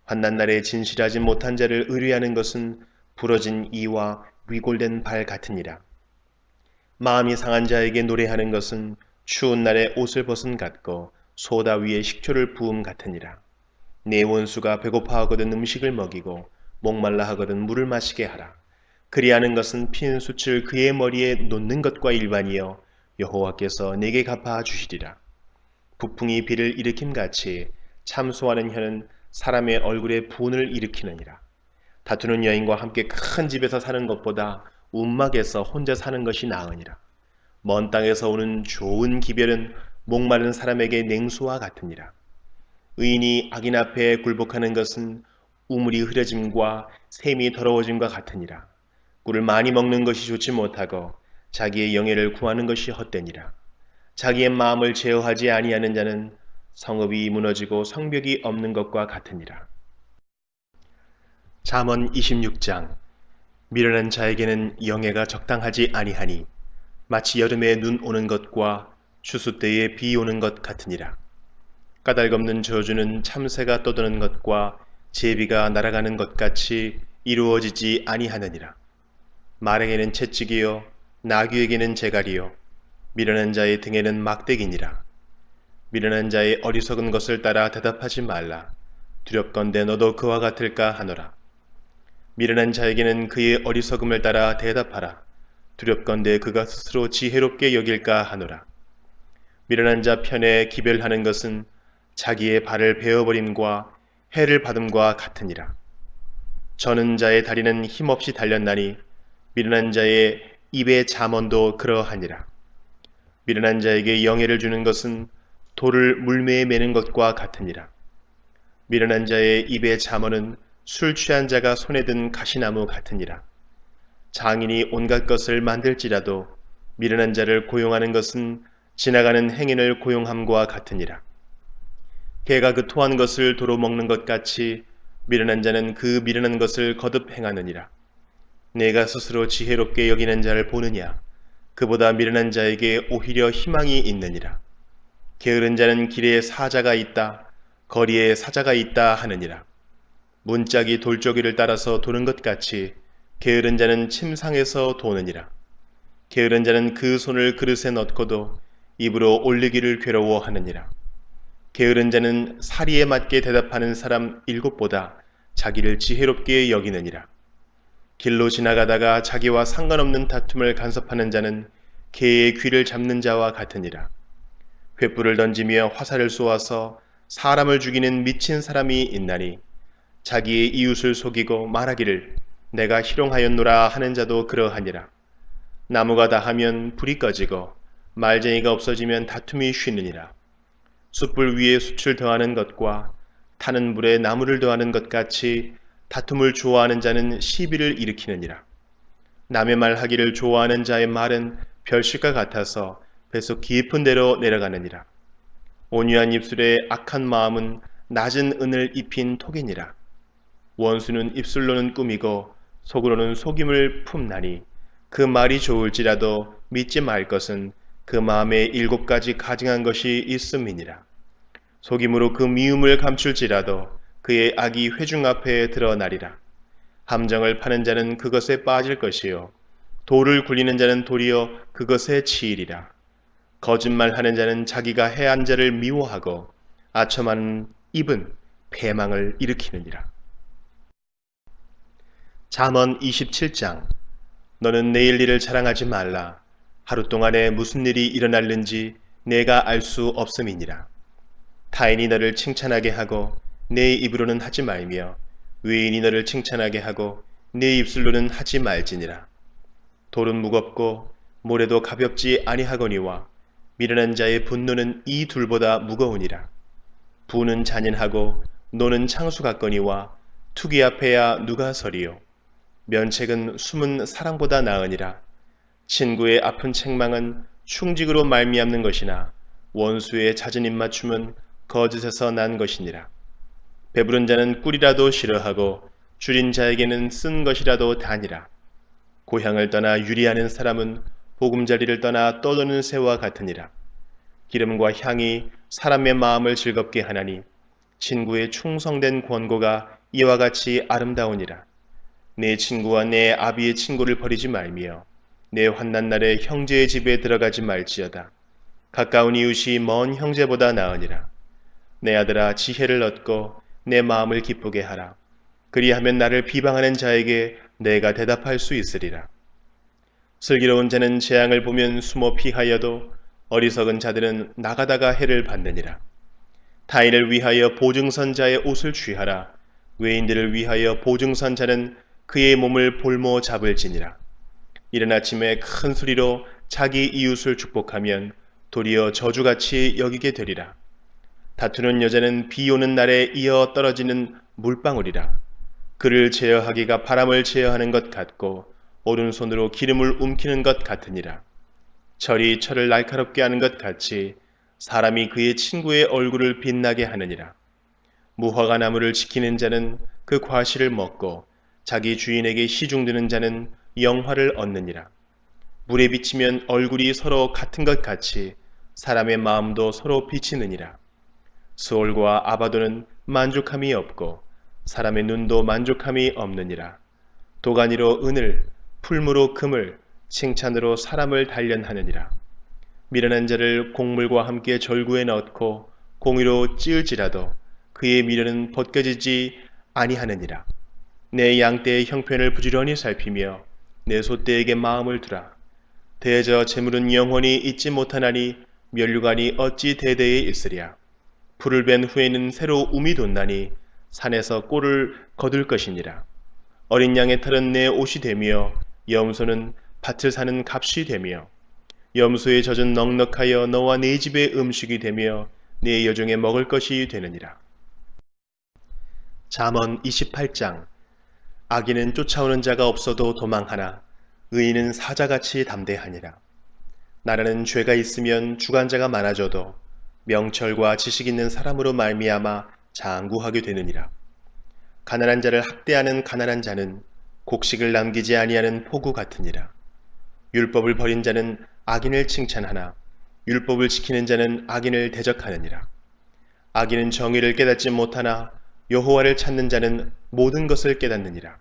환난 날에 진실하지 못한 자를 의뢰하는 것은 부러진 이와 위골된 발 같으니라. 마음이 상한 자에게 노래하는 것은 추운 날에 옷을 벗은 같고 소다 위에 식초를 부음 같으니라. 내 원수가 배고파하거든 음식을 먹이고 목말라 하거든 물을 마시게 하라. 그리하는 것은 핀 숯을 그의 머리에 놓는 것과 일반이여 여호와께서 내게 갚아 주시리라. 북풍이 비를 일으킴같이 참소하는 혀는 사람의 얼굴에 분을 일으키느니라. 다투는 여인과 함께 큰 집에서 사는 것보다 움막에서 혼자 사는 것이 나으니라. 먼 땅에서 오는 좋은 기별은 목마른 사람에게 냉수와 같으니라. 의인이 악인 앞에 굴복하는 것은 우물이 흐려짐과 샘이 더러워짐과 같으니라. 꿀을 많이 먹는 것이 좋지 못하고 자기의 영예를 구하는 것이 헛되니라. 자기의 마음을 제어하지 아니하는 자는 성읍이 무너지고 성벽이 없는 것과 같으니라. 잠언 26장. 미련한 자에게는 영예가 적당하지 아니하니 마치 여름에 눈 오는 것과 추수 때에 비 오는 것 같으니라. 까닭없는 저주는 참새가 떠도는 것과 제비가 날아가는 것 같이 이루어지지 아니하느니라. 말에게는 채찍이요 나귀에게는 재갈이요 미련한 자의 등에는 막대기니라. 미련한 자의 어리석은 것을 따라 대답하지 말라. 두렵건대 너도 그와 같을까 하노라. 미련한 자에게는 그의 어리석음을 따라 대답하라. 두렵건대 그가 스스로 지혜롭게 여길까 하노라. 미련한 자 편에 기별하는 것은 자기의 발을 베어버림과 해를 받음과 같으니라. 저는 자의 다리는 힘없이 달렸나니 미련한 자의 입의 잠언도 그러하니라. 미련한 자에게 영예를 주는 것은 돌을 물매에 매는 것과 같으니라. 미련한 자의 입의 잠언은 술 취한 자가 손에 든 가시나무 같으니라. 장인이 온갖 것을 만들지라도 미련한 자를 고용하는 것은 지나가는 행인을 고용함과 같으니라. 개가 그 토한 것을 도로 먹는 것 같이 미련한 자는 그 미련한 것을 거듭 행하느니라. 내가 스스로 지혜롭게 여기는 자를 보느냐? 그보다 미련한 자에게 오히려 희망이 있느니라. 게으른 자는 길에 사자가 있다, 거리에 사자가 있다 하느니라. 문짝이 돌조기를 따라서 도는 것 같이 게으른 자는 침상에서 도느니라. 게으른 자는 그 손을 그릇에 넣고도 입으로 올리기를 괴로워하느니라. 게으른 자는 사리에 맞게 대답하는 사람 7보다 자기를 지혜롭게 여기느니라. 길로 지나가다가 자기와 상관없는 다툼을 간섭하는 자는 개의 귀를 잡는 자와 같으니라. 횃불을 던지며 화살을 쏘아서 사람을 죽이는 미친 사람이 있나니 자기의 이웃을 속이고 말하기를 내가 희롱하였노라 하는 자도 그러하니라. 나무가 다하면 불이 꺼지고 말쟁이가 없어지면 다툼이 쉬느니라. 숯불 위에 숯을 더하는 것과 타는 불에 나무를 더하는 것 같이 다툼을 좋아하는 자는 시비를 일으키느니라. 남의 말 하기를 좋아하는 자의 말은 별실과 같아서 배속 깊은 데로 내려가느니라. 온유한 입술에 악한 마음은 낮은 은을 입힌 톡이니라. 원수는 입술로는 꾸미고 속으로는 속임을 품나니 그 말이 좋을지라도 믿지 말 것은 그 마음에 7가지 가증한 것이 있음이니라. 속임으로 그 미움을 감출지라도 그의 악이 회중 앞에 드러나리라. 함정을 파는 자는 그것에 빠질 것이요 돌을 굴리는 자는 도리어 그것에 치이리라. 거짓말하는 자는 자기가 해한 자를 미워하고 아첨하는 입은 패망을 일으키느니라. 잠언 27장. 너는 내일 일을 자랑하지 말라. 하루 동안에 무슨 일이 일어날는지 내가 알 수 없음이니라. 타인이 너를 칭찬하게 하고 내 입으로는 하지 말며 외인이 너를 칭찬하게 하고 내 입술로는 하지 말지니라. 돌은 무겁고 모래도 가볍지 아니하거니와 미련한 자의 분노는 이 둘보다 무거우니라. 부는 잔인하고 노는 창수 같거니와 투기 앞에야 누가 서리요. 면책은 숨은 사랑보다 나으니라. 친구의 아픈 책망은 충직으로 말미암는 것이나 원수의 잦은 입맞춤은 거짓에서 난 것이니라. 배부른 자는 꿀이라도 싫어하고 줄인 자에게는 쓴 것이라도 다니라. 고향을 떠나 유리하는 사람은 보금자리를 떠나 떠도는 새와 같으니라. 기름과 향이 사람의 마음을 즐겁게 하나니 친구의 충성된 권고가 이와 같이 아름다우니라. 내 친구와 내 아비의 친구를 버리지 말며 내 환난 날에 형제의 집에 들어가지 말지어다. 가까운 이웃이 먼 형제보다 나으니라. 내 아들아, 지혜를 얻고 내 마음을 기쁘게 하라. 그리하면 나를 비방하는 자에게 내가 대답할 수 있으리라. 슬기로운 자는 재앙을 보면 숨어 피하여도 어리석은 자들은 나가다가 해를 받느니라. 타인을 위하여 보증선자의 옷을 취하라. 외인들을 위하여 보증선자는 그의 몸을 볼모 잡을지니라. 이른 아침에 큰 소리로 자기 이웃을 축복하면 도리어 저주같이 여기게 되리라. 다투는 여자는 비 오는 날에 이어 떨어지는 물방울이라. 그를 제어하기가 바람을 제어하는 것 같고 오른손으로 기름을 움키는 것 같으니라. 철이 철을 날카롭게 하는 것 같이 사람이 그의 친구의 얼굴을 빛나게 하느니라. 무화과 나무를 지키는 자는 그 과실을 먹고 자기 주인에게 시중드는 자는 영화를 얻느니라. 물에 비치면 얼굴이 서로 같은 것 같이 사람의 마음도 서로 비치느니라. 수올과 아바도는 만족함이 없고 사람의 눈도 만족함이 없느니라. 도가니로 은을, 풀무로 금을, 칭찬으로 사람을 단련하느니라. 미련한 자를 곡물과 함께 절구에 넣고 공의로 찌을지라도 그의 미련은 벗겨지지 아니하느니라. 내 양떼의 형편을 부지런히 살피며 내 소떼에게 마음을 두라. 대저 재물은 영원히 잊지 못하나니 면류관이 어찌 대대에 있으랴. 풀을 벤 후에는 새로 움이 돋나니 산에서 꼴을 거둘 것이니라. 어린 양의 털은 내 옷이 되며 염소는 밭을 사는 값이 되며 염소의 젖은 넉넉하여 너와 네 집의 음식이 되며 네 여종의 먹을 것이 되느니라. 잠언 28장. 악인은 쫓아오는 자가 없어도 도망하나 의인은 사자같이 담대하니라. 나라는 죄가 있으면 주관자가 많아져도 명철과 지식 있는 사람으로 말미암아 장구하게 되느니라. 가난한 자를 학대하는 가난한 자는 곡식을 남기지 아니하는 포구 같으니라. 율법을 버린 자는 악인을 칭찬하나 율법을 지키는 자는 악인을 대적하느니라. 악인은 정의를 깨닫지 못하나 여호와를 찾는 자는 모든 것을 깨닫느니라.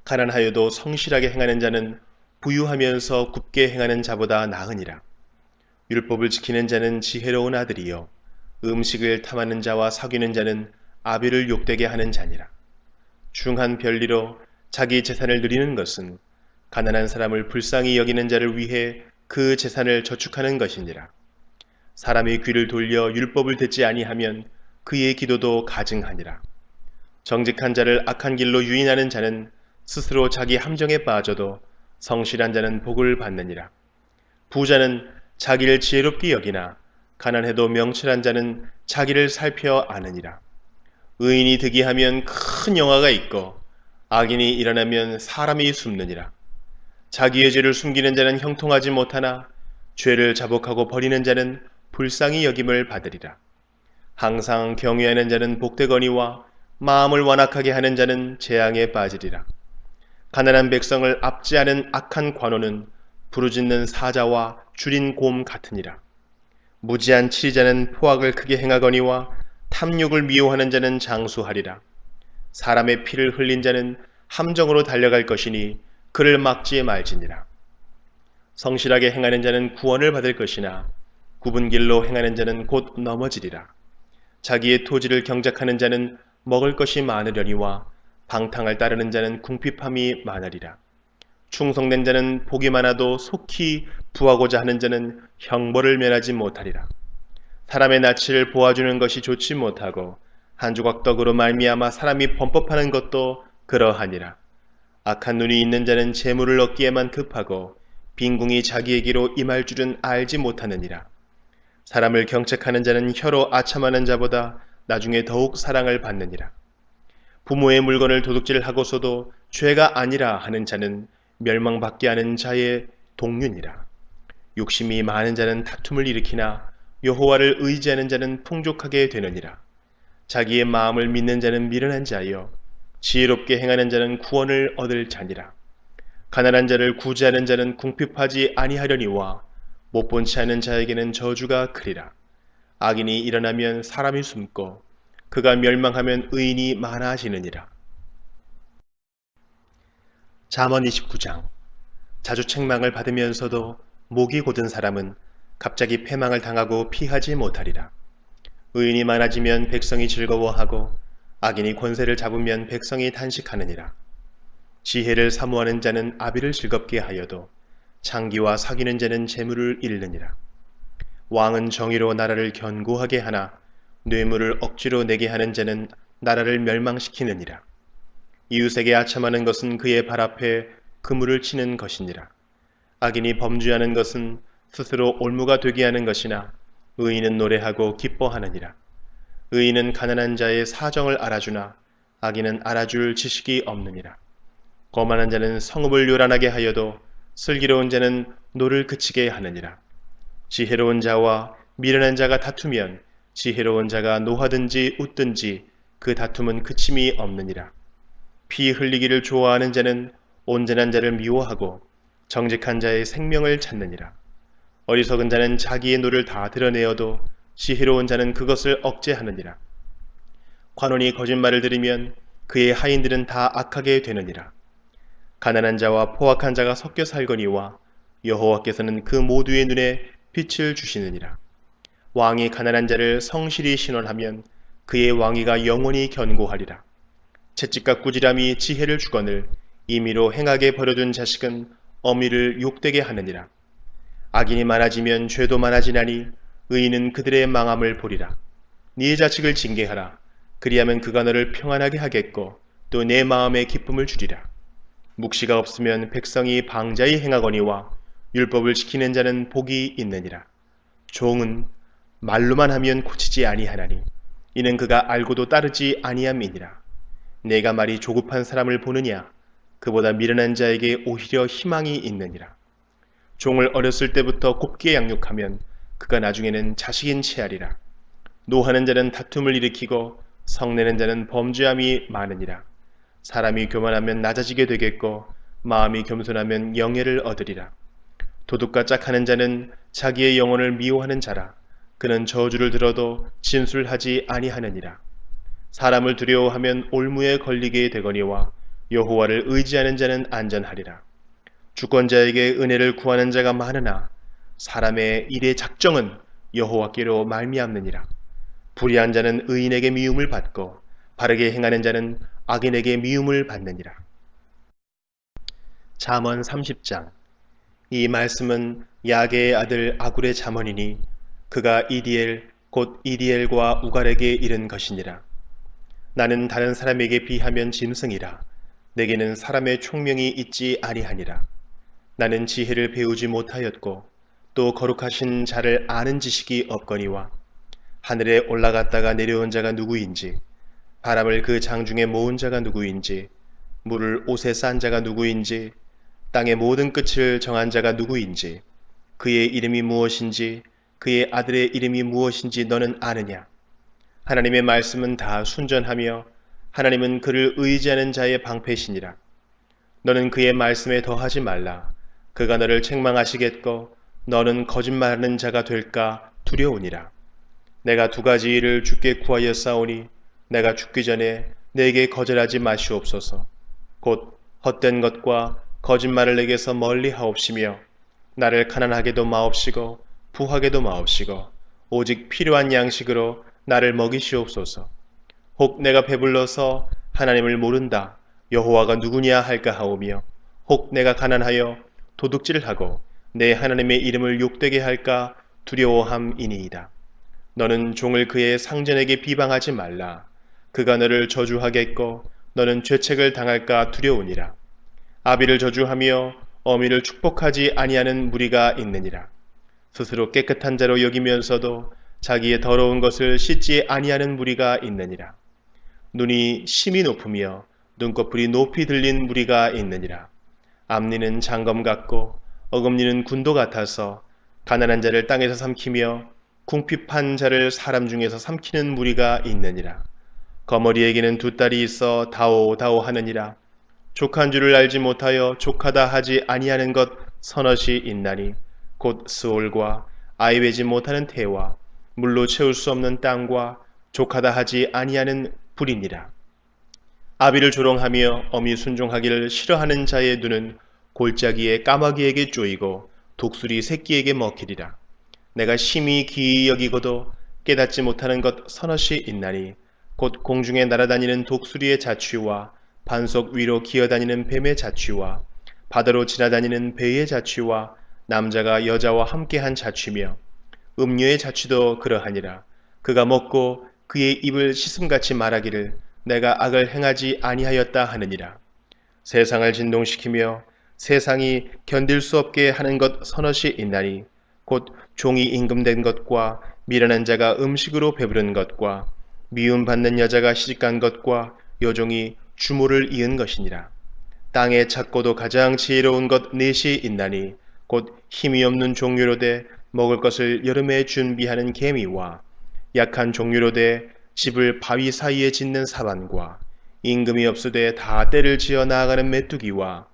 가난하여도 성실하게 행하는 자는 부유하면서 굽게 행하는 자보다 나으니라. 율법을 지키는 자는 지혜로운 아들이요 음식을 탐하는 자와 사귀는 자는 아비를 욕되게 하는 자니라. 중한 별리로 자기 재산을 누리는 것은 가난한 사람을 불쌍히 여기는 자를 위해 그 재산을 저축하는 것이니라. 사람의 귀를 돌려 율법을 듣지 아니하면 그의 기도도 가증하니라. 정직한 자를 악한 길로 유인하는 자는 스스로 자기 함정에 빠져도 성실한 자는 복을 받느니라. 부자는 자기를 지혜롭게 여기나 가난해도 명철한 자는 자기를 살펴 아느니라. 의인이 득이하면 큰 영화가 있고 악인이 일어나면 사람이 숨느니라. 자기의 죄를 숨기는 자는 형통하지 못하나 죄를 자복하고 버리는 자는 불쌍히 여김을 받으리라. 항상 경외하는 자는 복되거니와 마음을 완악하게 하는 자는 재앙에 빠지리라. 가난한 백성을 압제하는 악한 관원은 부르짖는 사자와 줄인 곰 같으니라. 무지한 치리자는 포악을 크게 행하거니와 탐욕을 미워하는 자는 장수하리라. 사람의 피를 흘린 자는 함정으로 달려갈 것이니 그를 막지 말지니라. 성실하게 행하는 자는 구원을 받을 것이나 굽은 길로 행하는 자는 곧 넘어지리라. 자기의 토지를 경작하는 자는 먹을 것이 많으려니와 방탕을 따르는 자는 궁핍함이 많으리라. 충성된 자는 복이 많아도 속히 부하고자 하는 자는 형벌을 면하지 못하리라. 사람의 낯을 보아주는 것이 좋지 못하고 한 조각 떡으로 말미암아 사람이 범법하는 것도 그러하니라. 악한 눈이 있는 자는 재물을 얻기에만 급하고 빈궁이 자기에게로 임할 줄은 알지 못하느니라. 사람을 경책하는 자는 혀로 아첨하는 자보다 나중에 더욱 사랑을 받느니라. 부모의 물건을 도둑질하고서도 죄가 아니라 하는 자는 멸망받게 하는 자의 동륜이라. 욕심이 많은 자는 다툼을 일으키나 여호와를 의지하는 자는 풍족하게 되느니라. 자기의 마음을 믿는 자는 미련한 자여 지혜롭게 행하는 자는 구원을 얻을 자니라. 가난한 자를 구제하는 자는 궁핍하지 아니하려니와 못 본 채 하는 자에게는 저주가 크리라. 악인이 일어나면 사람이 숨고 그가 멸망하면 의인이 많아지느니라. 잠언 29장. 자주 책망을 받으면서도 목이 곧은 사람은 갑자기 패망을 당하고 피하지 못하리라. 의인이 많아지면 백성이 즐거워하고 악인이 권세를 잡으면 백성이 단식하느니라. 지혜를 사모하는 자는 아비를 즐겁게 하여도 창기와 사귀는 자는 재물을 잃느니라. 왕은 정의로 나라를 견고하게 하나 뇌물을 억지로 내게 하는 자는 나라를 멸망시키느니라. 이웃에게 아첨하는 것은 그의 발 앞에 그물을 치는 것이니라. 악인이 범죄하는 것은 스스로 올무가 되게 하는 것이나 의인은 노래하고 기뻐하느니라. 의인은 가난한 자의 사정을 알아주나 악인은 알아줄 지식이 없느니라. 거만한 자는 성읍을 요란하게 하여도 슬기로운 자는 노를 그치게 하느니라. 지혜로운 자와 미련한 자가 다투면 지혜로운 자가 노하든지 웃든지 그 다툼은 그침이 없느니라. 피 흘리기를 좋아하는 자는 온전한 자를 미워하고 정직한 자의 생명을 찾느니라. 어리석은 자는 자기의 노를 다 드러내어도 지혜로운 자는 그것을 억제하느니라. 관원이 거짓말을 들으면 그의 하인들은 다 악하게 되느니라. 가난한 자와 포악한 자가 섞여 살거니와 여호와께서는 그 모두의 눈에 빛을 주시느니라. 왕이 가난한 자를 성실히 신원하면 그의 왕위가 영원히 견고하리라. 채찍과 꾸지람이 지혜를 주거늘 임의로 행하게 버려둔 자식은 어미를 욕되게 하느니라. 악인이 많아지면 죄도 많아지나니 의인은 그들의 망함을 보리라. 네 자식을 징계하라. 그리하면 그가 너를 평안하게 하겠고 또 내 마음에 기쁨을 주리라. 묵시가 없으면 백성이 방자히 행하거니와 율법을 지키는 자는 복이 있느니라. 종은 말로만 하면 고치지 아니하나니 이는 그가 알고도 따르지 아니함이니라. 내가 말이 조급한 사람을 보느냐? 그보다 미련한 자에게 오히려 희망이 있느니라. 종을 어렸을 때부터 곱게 양육하면 그가 나중에는 자식인 체하리라. 노하는 자는 다툼을 일으키고 성내는 자는 범죄함이 많으니라. 사람이 교만하면 낮아지게 되겠고 마음이 겸손하면 영예를 얻으리라. 도둑과 짝하는 자는 자기의 영혼을 미워하는 자라. 그는 저주를 들어도 진술하지 아니하느니라. 사람을 두려워하면 올무에 걸리게 되거니와 여호와를 의지하는 자는 안전하리라. 주권자에게 은혜를 구하는 자가 많으나 사람의 일의 작정은 여호와께로 말미암느니라. 불의한 자는 의인에게 미움을 받고 바르게 행하는 자는 악인에게 미움을 받느니라. 잠언 30장. 이 말씀은 야게의 아들 아굴의 잠언이니 그가 이디엘 곧 이디엘과 우갈에게 이른 것이니라. 나는 다른 사람에게 비하면 짐승이라. 내게는 사람의 총명이 있지 아니하니라. 나는 지혜를 배우지 못하였고 또 거룩하신 자를 아는 지식이 없거니와 하늘에 올라갔다가 내려온 자가 누구인지 바람을 그 장중에 모은 자가 누구인지 물을 옷에 싼 자가 누구인지 땅의 모든 끝을 정한 자가 누구인지 그의 이름이 무엇인지 그의 아들의 이름이 무엇인지 너는 아느냐? 하나님의 말씀은 다 순전하며 하나님은 그를 의지하는 자의 방패시니라. 너는 그의 말씀에 더하지 말라. 그가 너를 책망하시겠고 너는 거짓말하는 자가 될까 두려우니라. 내가 두 가지 일을 주께 구하였사오니 내가 죽기 전에 내게 거절하지 마시옵소서. 곧 헛된 것과 거짓말을 내게서 멀리 하옵시며 나를 가난하게도 마옵시고 부하게도 마옵시고 오직 필요한 양식으로 나를 먹이시옵소서. 혹 내가 배불러서 하나님을 모른다 여호와가 누구냐 할까 하오며 혹 내가 가난하여 도둑질을 하고 내 하나님의 이름을 욕되게 할까 두려워함이니이다. 너는 종을 그의 상전에게 비방하지 말라. 그가 너를 저주하겠고 너는 죄책을 당할까 두려우니라. 아비를 저주하며 어미를 축복하지 아니하는 무리가 있느니라. 스스로 깨끗한 자로 여기면서도 자기의 더러운 것을 씻지 아니하는 무리가 있느니라. 눈이 심히 높으며 눈꺼풀이 높이 들린 무리가 있느니라. 앞니는 장검 같고 어금니는 군도 같아서 가난한 자를 땅에서 삼키며 궁핍한 자를 사람 중에서 삼키는 무리가 있느니라. 거머리에게는 두 딸이 있어 다오다오 하느니라. 족한 줄을 알지 못하여 족하다 하지 아니하는 것 서너시 있나니 곧 스올과 아이외지 못하는 태와 물로 채울 수 없는 땅과 족하다 하지 아니하는 불이니라. 아비를 조롱하며 어미 순종하기를 싫어하는 자의 눈은 골짜기에 까마귀에게 쪼이고 독수리 새끼에게 먹히리라. 내가 심히 기이 여기고도 깨닫지 못하는 것 서너시 있나니 곧 공중에 날아다니는 독수리의 자취와 반석 위로 기어다니는 뱀의 자취와 바다로 지나다니는 배의 자취와 남자가 여자와 함께한 자취며 음료의 자취도 그러하니라. 그가 먹고 그의 입을 씻음같이 말하기를 내가 악을 행하지 아니하였다 하느니라. 세상을 진동시키며 세상이 견딜 수 없게 하는 것 서너시 있나니 곧 종이 임금된 것과 미련한 자가 음식으로 배부른 것과 미움받는 여자가 시집간 것과 여종이 주모를 이은 것이니라. 땅에 작고도 가장 지혜로운 것 넷이 있나니 곧 힘이 없는 종류로되 먹을 것을 여름에 준비하는 개미와 약한 종류로되 집을 바위 사이에 짓는 사반과 임금이 없으되 다 때를 지어 나아가는 메뚜기와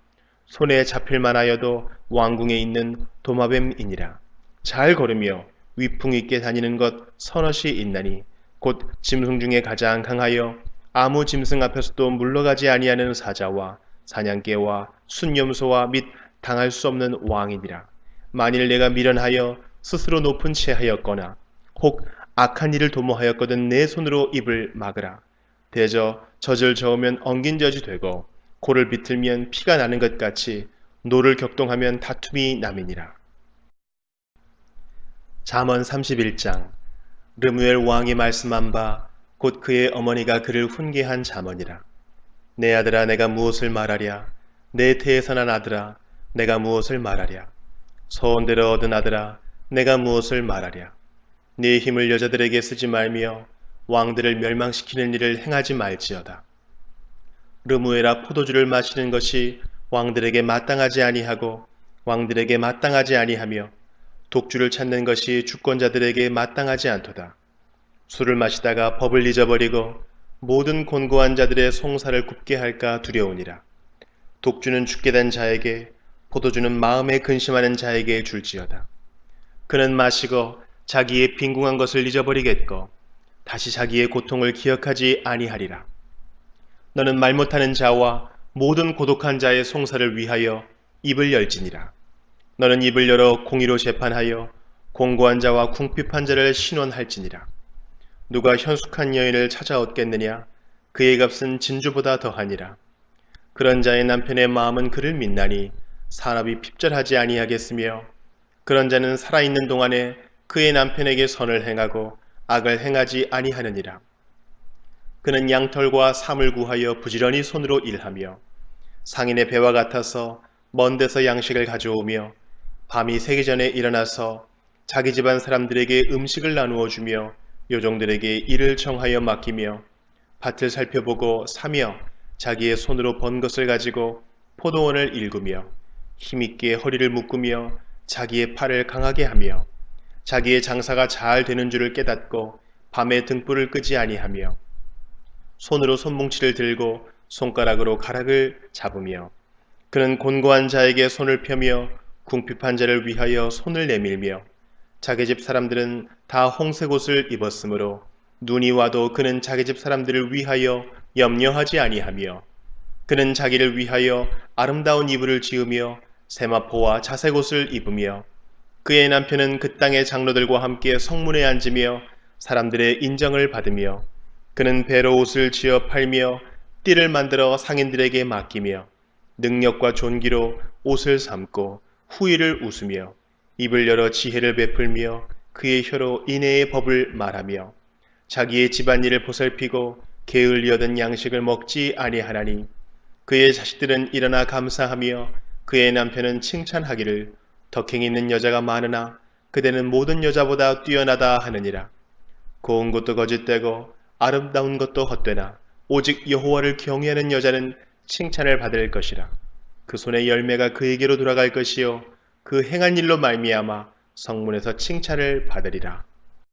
손에 잡힐 만하여도 왕궁에 있는 도마뱀이니라. 잘 걸으며 위풍 있게 다니는 것 서너시 있나니 곧 짐승 중에 가장 강하여 아무 짐승 앞에서도 물러가지 아니하는 사자와 사냥개와 순념소와 및 당할 수 없는 왕이니라. 만일 내가 미련하여 스스로 높은 채 하였거나 혹 악한 일을 도모하였거든 내 손으로 입을 막으라. 대저 젖을 저으면 엉긴 젖이 되고 코를 비틀면 피가 나는 것 같이 노를 격동하면 다툼이 남이니라. 잠언 31장. 르무엘 왕이 말씀한 바 곧 그의 어머니가 그를 훈계한 잠언이라. 내 아들아 내가 무엇을 말하랴. 내 태에서 난 아들아 내가 무엇을 말하랴. 소원대로 얻은 아들아 내가 무엇을 말하랴. 네 힘을 여자들에게 쓰지 말며 왕들을 멸망시키는 일을 행하지 말지어다. 르무엘아 포도주를 마시는 것이 왕들에게 마땅하지 아니하고 왕들에게 마땅하지 아니하며 독주를 찾는 것이 주권자들에게 마땅하지 않도다. 술을 마시다가 법을 잊어버리고 모든 곤고한 자들의 송사를 굽게 할까 두려우니라. 독주는 죽게 된 자에게 포도주는 마음에 근심하는 자에게 줄지어다. 그는 마시고 자기의 빈궁한 것을 잊어버리겠고 다시 자기의 고통을 기억하지 아니하리라. 너는 말 못하는 자와 모든 고독한 자의 송사를 위하여 입을 열지니라. 너는 입을 열어 공의로 재판하여 공고한 자와 궁핍한 자를 신원할지니라. 누가 현숙한 여인을 찾아 얻겠느냐? 그의 값은 진주보다 더하니라. 그런 자의 남편의 마음은 그를 믿나니 사람이 핍절하지 아니하겠으며 그런 자는 살아있는 동안에 그의 남편에게 선을 행하고 악을 행하지 아니하느니라. 그는 양털과 삼을 구하여 부지런히 손으로 일하며 상인의 배와 같아서 먼 데서 양식을 가져오며 밤이 새기 전에 일어나서 자기 집안 사람들에게 음식을 나누어 주며 요종들에게 일을 정하여 맡기며 밭을 살펴보고 사며 자기의 손으로 번 것을 가지고 포도원을 일구며 힘있게 허리를 묶으며 자기의 팔을 강하게 하며 자기의 장사가 잘 되는 줄을 깨닫고 밤에 등불을 끄지 아니하며 손으로 손뭉치를 들고 손가락으로 가락을 잡으며 그는 곤고한 자에게 손을 펴며 궁핍한 자를 위하여 손을 내밀며 자기 집 사람들은 다 홍색 옷을 입었으므로 눈이 와도 그는 자기 집 사람들을 위하여 염려하지 아니하며 그는 자기를 위하여 아름다운 이불을 지으며 세마포와 자색 옷을 입으며 그의 남편은 그 땅의 장로들과 함께 성문에 앉으며 사람들의 인정을 받으며 그는 배로 옷을 지어 팔며 띠를 만들어 상인들에게 맡기며 능력과 존귀로 옷을 삼고 후일을 웃으며 입을 열어 지혜를 베풀며 그의 혀로 인애의 법을 말하며 자기의 집안일을 보살피고 게을리 얻은 양식을 먹지 아니하나니 그의 자식들은 일어나 감사하며 그의 남편은 칭찬하기를 덕행 있는 여자가 많으나 그대는 모든 여자보다 뛰어나다 하느니라. 고운 것도 거짓되고 아름다운 것도 헛되나 오직 여호와를 경외하는 여자는 칭찬을 받을 것이라. 그 손의 열매가 그에게로 돌아갈 것이요 그 행한 일로 말미암아 성문에서 칭찬을 받으리라.